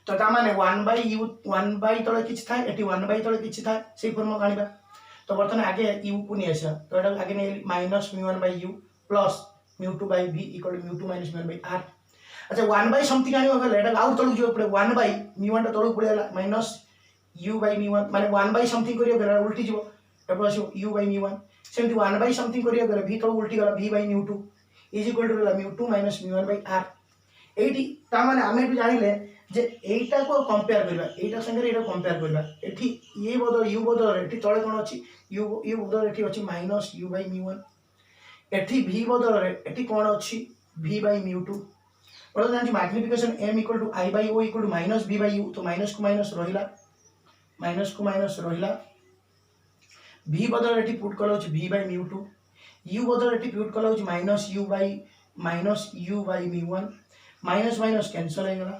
तो ता माने 1/u 1/ तळे किछ थाए एटी 1/, तळे किछ थाए से फॉर्म को आनिबा तो बर्तमान आगे u को नहीं आसा तो एटा आगे ने -μ1/u + μ2/v = μ2 - μ1/r अच्छा 1/ समथिंग आनिबा बेले एटा आउट तळु जो पड़े 1/μ1 टा तळु पड़ेला -u/μ1 माने 1/ समथिंग करियो बेले उल्टी जीवो एटा आसो u/μ1 सेमति 1/ समथिंग करियो बेले v तळु उल्टी गला v/μ2 = μ2 - μ1/r एटी ता माने आमे भी जानिले जे एटा को कंपेयर करबा एटा संगे एटा कंपेयर करबा एठी ये बदल u बदल एठी तळे कोन अछि u बदल एठी अछि -u/μ1 एठी v बदल एठी कोन अछि v/μ2 और जानि मैग्निफिकेशन m = i/o = -v/u तो माइनस को माइनस रहिला v बदल एठी पुट कलो अछि v/μ2 u बदल एठी पुट कलो अछि -u/μ1 माइनस माइनस कैंसिल हो गला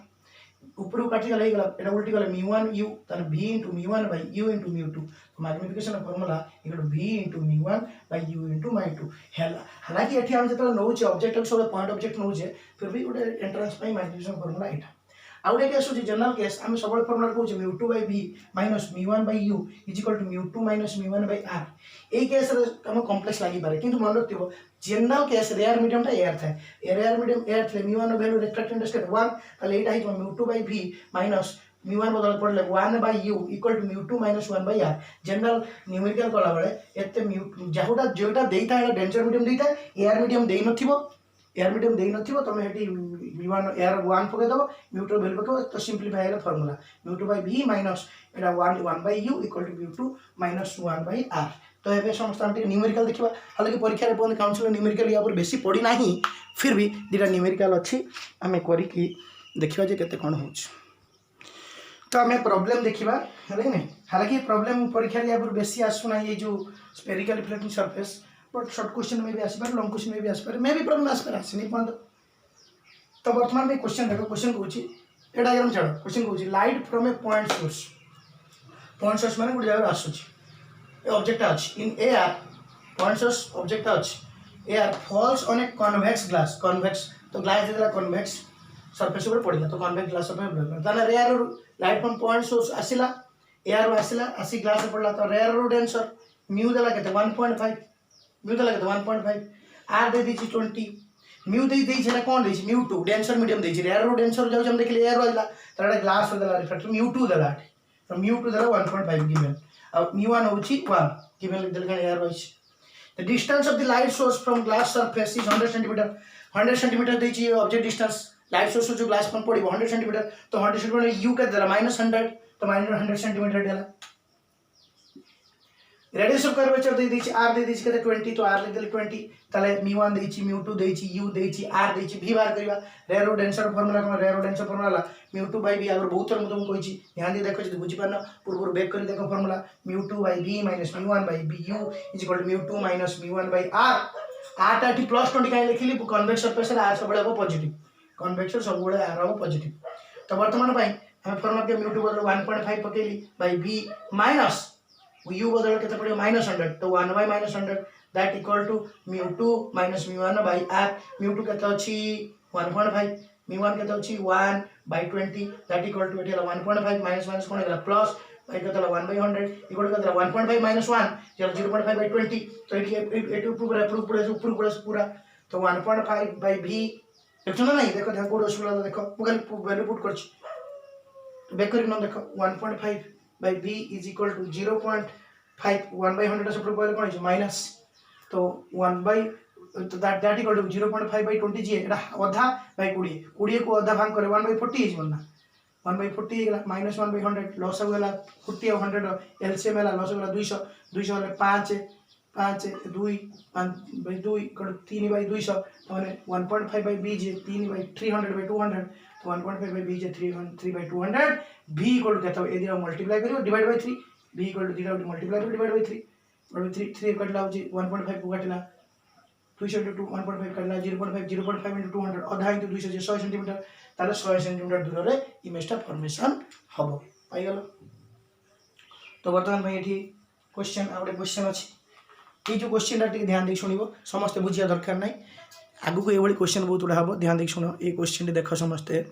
ऊपर काटी गला एटा उल्टी गला μ1 u तने v * μ1/u * μ2 तो मैग्निफिकेशन फार्मूला = v * μ1/u * μ2 हैला हालांकि एठी हम जतरा नौचे ऑब्जेक्ट सब पॉइंट ऑब्जेक्ट नौचे फिर भी उडे एंट्रेंस पई मैग्निफिकेशन फार्मूला एटा आउडे केस होची जनरल केस हम सबल फार्मूला कहूचे μ2/v - μ1/u = μ2 - μ1/r ए केस रे हम कॉम्प्लेक्स लागि पारे किंतु मन रखिबो जनरल केस रेयर मीडियम टा एयर थाए रेयर मीडियम एयर थे μ1 वैल्यू रिफ्रैक्टिव इंडेक्स 1 ताले एटा हिजो μ2/v - μ1 बदल पड़ले 1/u = μ2 - 1/r जनरल न्यूमेरिकल कला बेले एते जाहुटा जोटा देइता है डेंसर मीडियम देइता एयर मीडियम देइ नथिबो एयर मीडियम देइ नथिबो तमे हेटी μ1 एयर 1 पके दबो μ2 वैल्यू पके तो सिंपलीफाई हेला फार्मूला μ2/v माइनस एटा 1/u = μ2 - 1/r तो एबे समस्त हम न्यूमेरिकल देखिबा हालांकि परीक्षा रे पन काउंसिल न्यूमेरिकल या पर बेसी पड़ी नाही फिर भी दिटा न्यूमेरिकल अछि हमें करी कि देखिबा जे केते कोन होछ तो हमें प्रॉब्लम देखिबा है नहीं हालांकि प्रॉब्लम परीक्षा रे या पर बेसी आसु ना ये जो spherical reflecting surface but short question में भी आसी पारे लॉन्ग क्वेश्चन में भी आसी पारे मे भी प्रॉब्लम आसी पारे आसी नहीं पन तो वर्तमान में क्वेश्चन देखो क्वेश्चन कहूची एटा एकदम छाड़ क्वेश्चन कहूची light from a point source माने गुड जगह आसुची ऑब्जेक्ट अछि in air point source object अछि air falls on a convex तो ग्लास देला कन्वेक्स सरफेस ऊपर पड़िला तो कन्वेक्स ग्लास ऊपर पड़िला ताना rarer light from point source आसिला एयर आसिला आसी ग्लास ऊपर पड़ला तो रेयर डेंसर म्यू देला केते 1.5 म्यू देला केते 1.5 आर दे दीची 20 म्यू दे दै छला कोन दै छी μ2 डेंसर मीडियम दै छी रेयर डेंसर जाउ हम देखले एयर वाला तारा ग्लास देला रिफ्लेक्टर μ2 देला तो μ2 देला 1.5 गिवन अब μ1 होची 1 गिवन देला air wise the distance of the light source from glass surface is 100 cm दै छी ऑब्जेक्ट डिस्टेंस लाइट सोर्स जो ग्लास पर पड़िबो 100 cm तो 100 cm u के देला -100 तो -100 cm देला radius of curvature they the r दे दी केते 20 तो r ले देले 20 तले μ1 दै छी μ2 दै छी u दै छी r दै छी v बार करबा रेरो डेंसर फार्मूला कोन रेरो डेंसर फार्मूला μ2/v आगर बहुत थर तुम कहि छी ध्यान दे देखो जदी बुझि पारना पूर्व बैक कर देखो formula μ2/v - μ1/bu = μ2 - μ1/r r टा +20 काई लिखिली कन्वेक्स सरफेस रे r सब बळे पॉजिटिव कन्वेक्स सब बळे r हो पॉजिटिव तो वर्तमान पई हम फार्मूला के μ2 बदल 1.5 पकेली बाय v माइनस u बदल केते पड़ियो -100 तो 1/-100 दैट इक्वल टू μ2 - μ1/r μ2 केते अछि 1.5 μ1 केते अछि 1/20 that equal to Etah 1.5 minus कोन गेला प्लस बाय केते 1/100 इक्वल केते 1.5 - 1 जब 0.5/20 तो एटी ऊपर पूरा तो 1.5/v देखो ना नहीं देखो ध्यान कोड असुला देखो पुगल वैल्यू पुट करछि बैक कर न देखो 1.5/v = 0.5 1/100 से प्रूफ कोन है माइनस तो 1 तो दैट इक्वल टू 0.5/20 जी एटा आधा बाय 20 को आधा भाग करे 1/40 इज बनना 1/40 गेला -1/100 लॉस हो गेला 40 और 100 एलसीएम गेला लॉस हो गेला 200 200 ले 5 2 5/2 = 3/200 तो माने 1.5/v जे 3/300/200 तो 1.5/v जे 3/200 v = केतो ए दिरा मल्टीप्लाई करियो divide by 3 v = Indira multiply करियो डिवाइड बाय 3 3 कटला हो 1.5 को कटला 200 * 1.5 कटला 0.5 * 200 आधा * 200 जे 100 सेंटीमीटर ताले 100 सेंटीमीटर दूर रे इमेज टा फॉर्मेशन हबो पाई गेलो तो वर्तमान भाई एठी क्वेश्चन आउडे क्वेश्चन अछि ए जो क्वेश्चन टा टिक ध्यान दे सुनिबो समस्त बुझिया दरकार नै आगु को ये क्वेश्चन बहुत गुड़ा हम ध्यान देख शुण ये क्वेश्चन देख समस्ते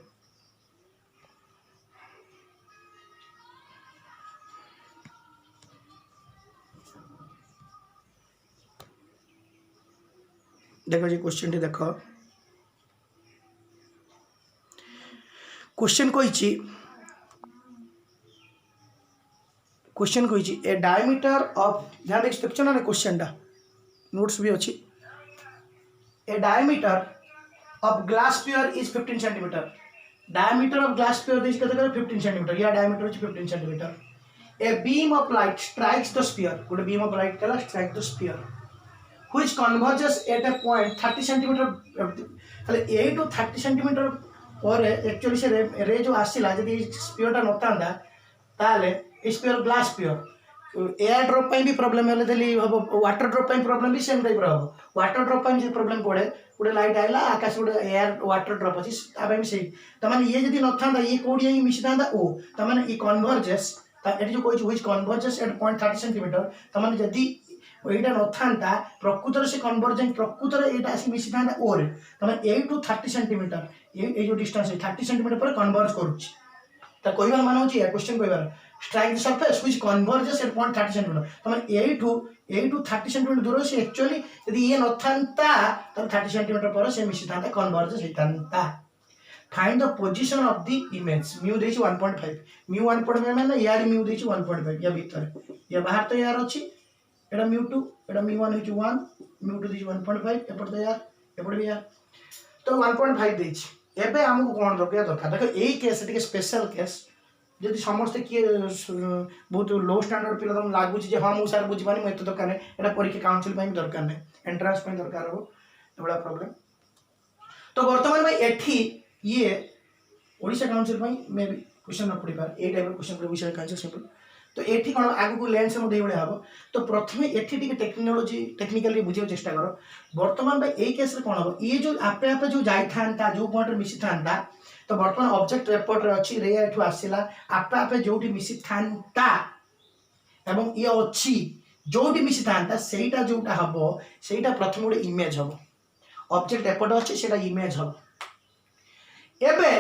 देखो जी क्वेश्चन टी देख क्वेश्चन कही ए डायमीटर ऑफ ध्यान देख देखो ना क्वेश्चन टा नोट्स भी अच्छी a diameter of glass sphere is 15 centimetre diameter of glass sphere this कते 15 सेंटीमीटर या diameter is 15 centimetre a beam of light strikes the sphere good beam of light कला strike the sphere which converges at a point 30 centimetre ताले 8 to 30 centimetre पर actually से रे जो आसीला जदी स्फीयरटा नथांदा ताले sphere glass sphere air drop पे भी प्रॉब्लम हेले देली हबो वाटर ड्रॉप पे प्रॉब्लम भी सेम टाइप रहबो वाटर ड्रॉप पे जे प्रॉब्लम पड़े गुडे लाइट आइला आकाश गुडे एयर वाटर ड्रॉप अछि ताबे भी सेही त माने ये जदी नथांदा ये कोडी ही मिसितांदा ओ त माने ई कन्वर्जेस त एटी जो कोइ which converges at point 30 centimetre त माने जदी एटा नथांता प्रकृतर से कन्वर्जेंट प्रकृतर एटा आसी मिसी थांता ओर तमे 8 टू 30 सेंटीमीटर ये जो डिस्टेंस है 30 सेंटीमीटर पर कन्वर्ज करूची त कोइबार मान होची या क्वेश्चन कोइबार strike the surface which converges at point 30 centimetre तमे 8 टू 30 सेंटीमीटर दूर से एक्चुअली यदि ये नथांता त 30 सेंटीमीटर पर से मिसी थांता कन्वर्जेस हेतांता find the position of the image mu देछि 1.5 म्यू 1.5 माने यार म्यू देछि 1.5 या भीतर या बाहर तो यार अछि एटा म्यू2 एटा म्यू1 इज 1 म्यू2 इज 1.5 एपट तो यार एपट भी यार तो 1.5 देछि एबे हमको कोन दरकार देखो एई केस टिके स्पेशल केस जदि समस्त किए बहुत लो स्टैंडर्ड पिला तम लागु जे हां मु सर बुझी पानी म एत दरकार नै एटा परीक्षा काउंसिल पई दरकार नै एंट्रेंस पई दरकार हो एबड़ा प्रॉब्लम तो वर्तमान में एठी ये ओडिशा काउंसिल पई मे भी क्वेश्चन न पड़ी पार ए टाइप क्वेश्चन पर विषय कांचे सिंपल तो एठी कोन आगु को लेंस हम देबळे हबो तो प्रथमे एठी टिके टेक्नोलॉजी टेक्निकली बुझियो चेष्टा करो वर्तमान भाई ए केस रे कोन हबो ये जो आपे आपे जो जाई थांता जो पॉइंट रे मिसी थांता तो वर्तमान ऑब्जेक्ट रिपोर्ट रे अछि रे एठु आसीला आपे आपे जोटी मिसी थांता एवं ये अछि जोटी मिसी थांता सेटा जोटा हबो सेटा प्रथम गोटे इमेज हबो ऑब्जेक्ट रिपोर्ट अछि सेटा इमेज हबो एबे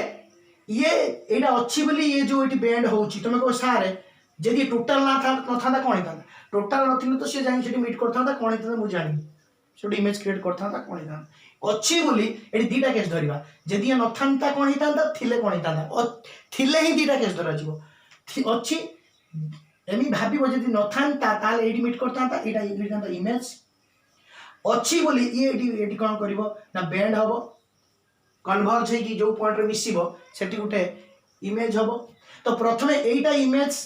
ये एटा अछि बोली ये जो एटी बेंड होउची तमे को सारे जदि टोटल ना था न था कोन था टोटल नथिन तो से जाई सेठी मीट करथा था कोन था मु जानि सेठी इमेज क्रिएट करथा था कोन था अछि बोली एटी दीटा केस धरिबा जदि न थांता कोन हितांता थिले कोन हितांता थिले ही दीटा केस धरा जिवो अछि एमी भाबिबो जदि न थांता ताले एटी मीट करथा था एटा हितांता इमेज अछि बोली ये एटी कोन करिवो ना बेंड हबो कन्वर्ज हे कि जो पॉइंट रे मिसिबो सेठी गुटे इमेज हबो तो प्रथमे एटा इमेज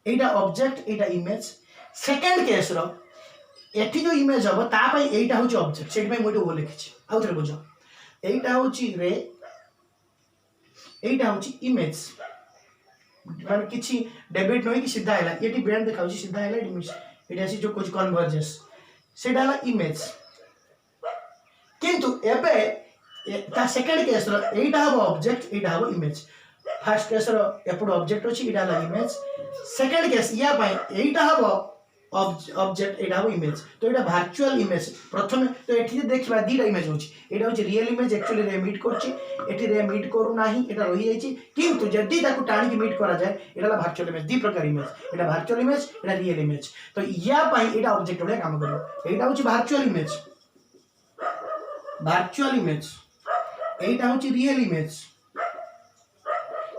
एटा ऑब्जेक्ट एटा इमेज सेकंड केस रो एठी जो इमेज हबो ता पई एटा होची ऑब्जेक्ट सेठी पई मोटे ओ लिखिछि आउ थरे बुझो एटा होची रे एटा होची इमेज माने किछि डेबिट नय कि सीधा हैला एठी बेंड देखाउची सीधा हैला इमेज एटा सी जो कुछ कन्वर्जेस सेटा ला इमेज किंतु एबे ता सेकंड केस रो एटा हबो ऑब्जेक्ट एटा हबो इमेज फर्स्ट केस रो एपड ऑब्जेक्ट अछि एटा ला इमेज सेकंड केस या पाई एटा हबो ऑब्जेक्ट एटा हबो इमेज तो एटा वर्चुअल इमेज प्रथम तो एठी देखिबा दीटा इमेज होछि एटा होछि रियल इमेज एक्चुअली रे मीट करछि एठी रे मीट करू नाही एटा रहि जाइछि किंतु जदी ताकू टाणी के मीट करा जाय एटा ला वर्चुअल इमेज दी प्रकार इमेज एटा वर्चुअल इमेज एटा रियल इमेज तो या पाई एटा ऑब्जेक्ट रे काम करियो एटा होछि वर्चुअल इमेज एटा होछि रियल इमेज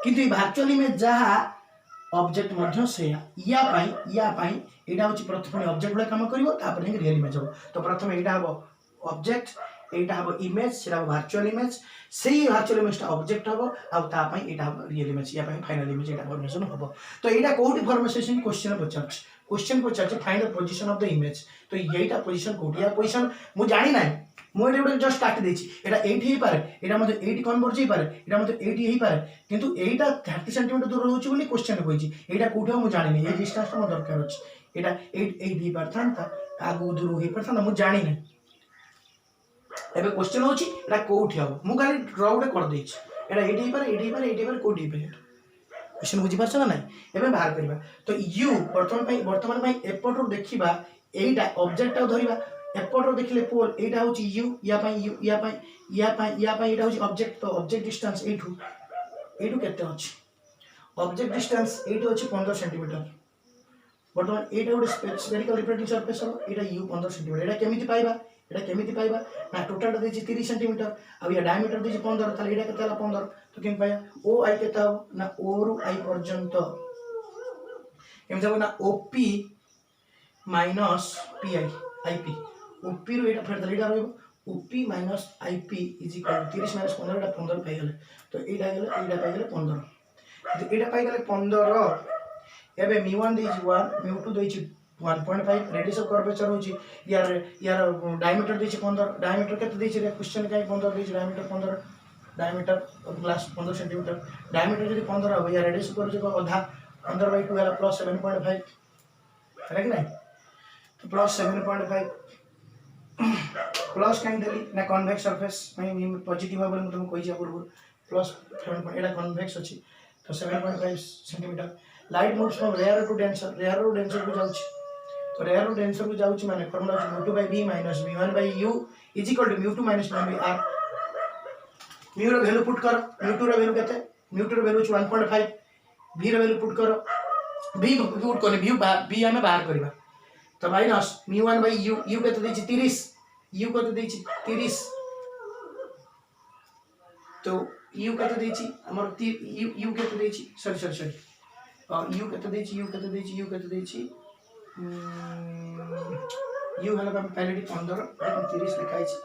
किंतु वर्चुअल इमेज जहा ऑब्जेक्ट मध्य से या पाई एटा होची प्रथम ऑब्जेक्ट रे काम करिवो तापर ने रियल इमेज हो तो प्रथम एटा हबो ऑब्जेक्ट एटा हबो इमेज सेटा हबो वर्चुअल इमेज सेही वर्चुअल इमेज ता ऑब्जेक्ट हबो आ ता पाई एटा हबो रियल इमेज या पाई फाइनल इमेज एटा फॉर्मेशन हबो तो एटा कोठी फॉर्मेशन क्वेश्चन पचारछ find the position of the image तो एटा पोजीशन कोठी या पोजीशन मु जानि नै मु एटा जस्ट काट देछि एटा 8 ही पारे एटा मते 8 कन्वर्ज ही पारे एटा मते 8 ही पारे किंतु एटा 30 सेंटीमीटर दूर होछि बोली क्वेश्चन होइछि एटा कोठी मु जानि नै ए डिस्टेंस म दरकार अछि एटा 8 ही पारथांता आगु दूर होई परथांता मु जानि नै एबे क्वेश्चन होछि एटा कोठी हबो मु खाली ड्रॉ उडे कर देछि एटा 8 ही पारे कोठी पारे क्वेश्चन बुझी परछ ना नै एबे बाहर करबा तो यू वर्तमान भाई एपट रो देखिबा एटा ऑब्जेक्ट आ धरिबा एपटर देखिले पोल एटा होची यू या एटा होची ऑब्जेक्ट तो ऑब्जेक्ट डिस्टेंस एठू केते अछि ऑब्जेक्ट डिस्टेंस एठू अछि 15 सेंटीमीटर बर्तमान एटा गोटे spherical reflecting surface Etah you 15 centimetre एटा केमिति पाइबा ना टोटल देछि 30 सेंटीमीटर अब या डायमीटर देछि 15 ताले एटा केते 15 तो केम पाया ओ आई केते हो ना ओ रु आई पर्यंत केम जाबो ना OP minus pi IP OP रु एटा फेर एटा रहबो OP minus IP is equal 30 minus 15 एटा 15 पाइ गेले तो एटा पाइ गेले 15 तो एटा पाइ गेले 15 एबे mu1 देछि 1 mu2 देछि 1.5 रेडियस ऑफ कर्वेचर होछि यार डायमीटर देछि 15 डायमीटर केते देछि रे क्वेश्चन काई 15 देछि diameter diameter glass 15 centimetre diameter जदि 15 हो या रेडियस ऑफ कर्वेचर आधा 15/2 होला प्लस 7.5 है कि नहीं तो प्लस 7.5 प्लस काई देली ना कन्वेक्स सरफेस मैं पॉजिटिव भाबरे म तुम कहि जा पूर्व प्लस 7 एटा कन्वेक्स अछि तो 7.5 centimetre light moves from rarer to denser को जाउछि तो रेयर टू डेंसर को जाउछि माने फार्मूला अछि mu2/v minus mu1/u is equal to mu2 minus mu1/r mu row value put कर mu2 रो वैल्यू केते mu2 रो वैल्यू 1.5 v रो वैल्यू पुट कर v put कोने v हमें बाहर करबा तो माइनस mu1/u u केते देछि 30 u केते देछि 30 तो u केते देछि हमर u केते देछि सॉरी u केते देछि u हला हम पहले 15 और 30 लिखाइ छी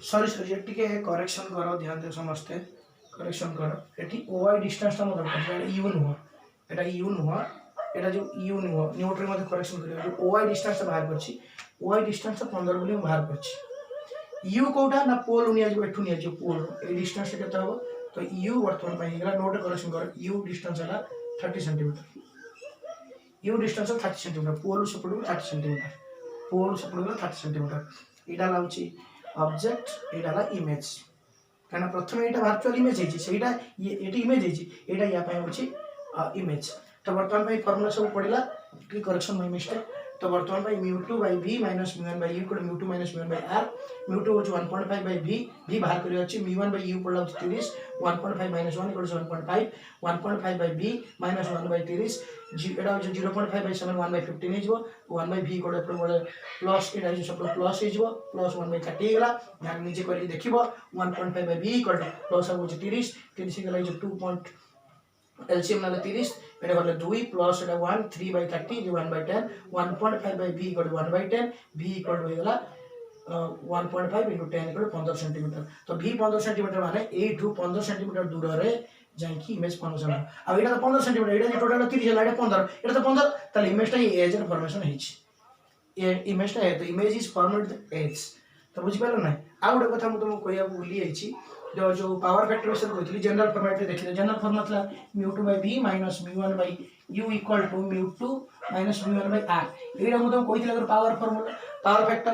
सॉरी टिके करेक्शन करो ध्यान दे समझते करेक्शन करो एठी ओआई डिस्टेंस ता मतलब यू नुह एटा जो यू नुह न्यूट्रल मध्ये करेक्शन करियो जो ओआई डिस्टेंस बाहर करछि ओआई डिस्टेंस 15 बोली बाहर करछि यू कोटा ना पोल उनिया जो एठु निया जो पोल ए डिस्टेंस केते हो तो यू वर्तमान पाई गेला नोट करेक्शन कर यू डिस्टेंस हला 30 सेंटीमीटर यू डिस्टेंस 30 सेंटीमीटर पोल सपडु 30 सेंटीमीटर एटा लाउची ऑब्जेक्ट एटा ला इमेज काना प्रथम एटा वर्चुअल इमेज हेछि सेटा एटी इमेज हेछि एटा या पाई होछि इमेज तो वर्तमान पाई फार्मूला सब पडिला की करेक्शन माय मिस्टेक तो वर्तमान पाई mu2/v minus mu1/u equal mu2 minus mu1/r mu2 होछि 1.5/v v बाहर करियो अछि mu1/u पडला 30 1.5 minus 1 इक्वल 1.5 1.5/v minus 1/30 एटा होछि 0.5/7 1/15 हे जबो 1/v इक्वल प्लस एटा जो सब प्लस हे जबो प्लस 1/30 गेला या नीचे करी देखिबो 1.5/v इक्वल प्लस होछि 30 गेला जो 2. एलसीएम नाले 30 एटा करले 2 प्लस एटा 1 3/30 जो 1/10 1.5/v इक्वल 1/10 v इक्वल हो गेला 1.5 into 10 इक्वल 15 सेंटीमीटर तो v 15 सेंटीमीटर माने 8 रु 15 सेंटीमीटर दूर रे जाईकी इमेज फॉर्मेशन अब एटा तो 15 सेंटीमीटर एटा टोटल 30 है एटा 15 एटा तो 15 ताले इमेज ता एज रे फॉर्मेशन हेछि ये इमेज ता है तो image is formed the edge तो बुझि पालो ना आ गोटे कथा म तुम कहिया भूली आइछि जो पावर फैक्टर विषय कहती जनरल फॉर्मेट देखिए जनरल फॉर्मूला था mu2/v minus mu1/u equal to mu2 minus mu1/r एटा म तुम कहितला अगर power formula power factor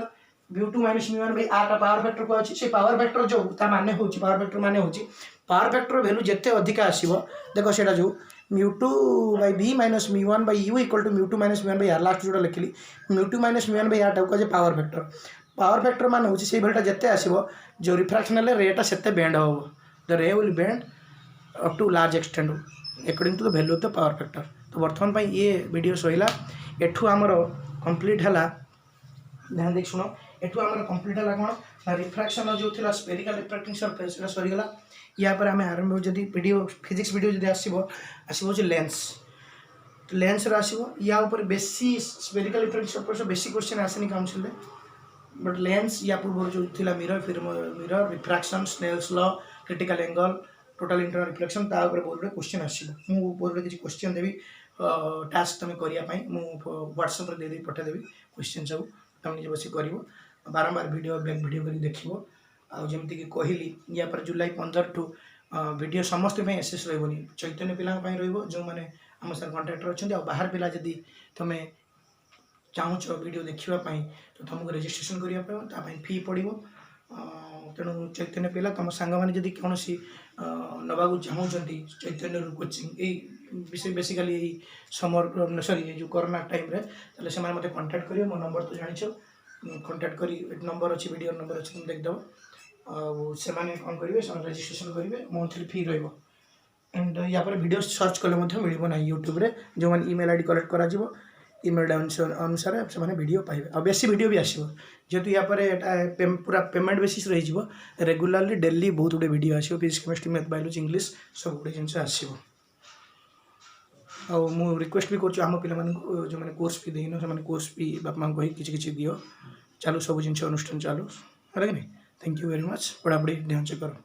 mu2 minus mu1/r का पावर फैक्टर को अछि से पावर फैक्टर जो ता माने होछि पावर फैक्टर माने होछि पावर फैक्टर वैल्यू जत्ते अधिक आसीबो देखो सेटा जो mu2/v minus mu1/u equal to mu2 minus mu1/r last जोटा लिखली mu2 minus mu1/r टा को जे पावर फैक्टर मान होछि से बेलटा जत्ते आसीबो जो रिफ्रैक्शन रेटा सेते बेंड हो the ray will bend up to large extend according to the value of the power factor तो वर्तमान पाई ये वीडियो सहिला एठू हमर कंप्लीट हला ध्यान देख सुनो एठू हमर कंप्लीट हला कोन रिफ्रैक्शन जो थिला स्फेरिकल रिफ्रैक्टिंग सरफेस एटा सरी गला या पर हमें आरंभ जदी वीडियो फिजिक्स वीडियो जदी आसीबो जे लेंस रा आसीबो या ऊपर बेसी स्फेरिकल रिफ्रैक्टिंग सरफेस बेसी क्वेश्चन आसेनी काउंसिल ले बट लेंस या पूर्व जो थिला mirror refraction Snell's law critical angle total internal reflection ता ऊपर बोर्ड रे क्वेश्चन आसीबो मु बोर्ड रे किछि क्वेश्चन देबी टास्क तमे करिया पई मु व्हाट्सएप रे दे पठा देबी क्वेश्चन सब तमे जे बसी करिवो बारंबार वीडियो बैक वीडियो करी देखिवो आ जेमति कि कहिली या पर जुलाई 15 टू वीडियो समस्त में एसएस रहबोनी चैतन्य पिला पई रहबो जो माने हम सर कांटेक्टर अछंती आ बाहर पिला जदी तमे चाहूच वीडियो देखिबा पई तो तुमको रजिस्ट्रेशन करिया पड़ो ता पई फी पड़िबो तेणु चैतन्य पिला तुम सांग मैंने जब कौन नवा चाहूँगी चैतन्य कोचिंग विषय बेसिकाली यही समर सॉरी जो कोरोना टाइम रे ताले से मते कांटेक्ट करियो मो नंबर तो जानिछो कांटेक्ट करी नंबर अच्छी वीडियो नंबर अच्छी तुम देखदेव से कौन करेंगे रजिस्ट्रेशन करेंगे मंथली फी रही एंड या पर वीडियो सर्च कले मिल ना यूट्यूब रे जो मैंने ईमेल आईडी कलेक्ट करा ईमेल अनुसार से वीडियो पाइबे आ बेसी वीडियो भी आसो जेहेतु या पर पूरा पेमेंट बेसिस रही रेगुलारली डेली बहुत गुटे वीडियो आसो physics chemistry math biology English सब गुटे जिन आसो आ रिक्वेस्ट भी करूँ पे जो मैंने कोर्स भी देन से कोर्स भी बापा कही किसी दियो चलो सब जिन अनुष्ठान चलो है कि नहीं थैंक यू वेरी मच पढ़ापढ़ी ध्यान से करो।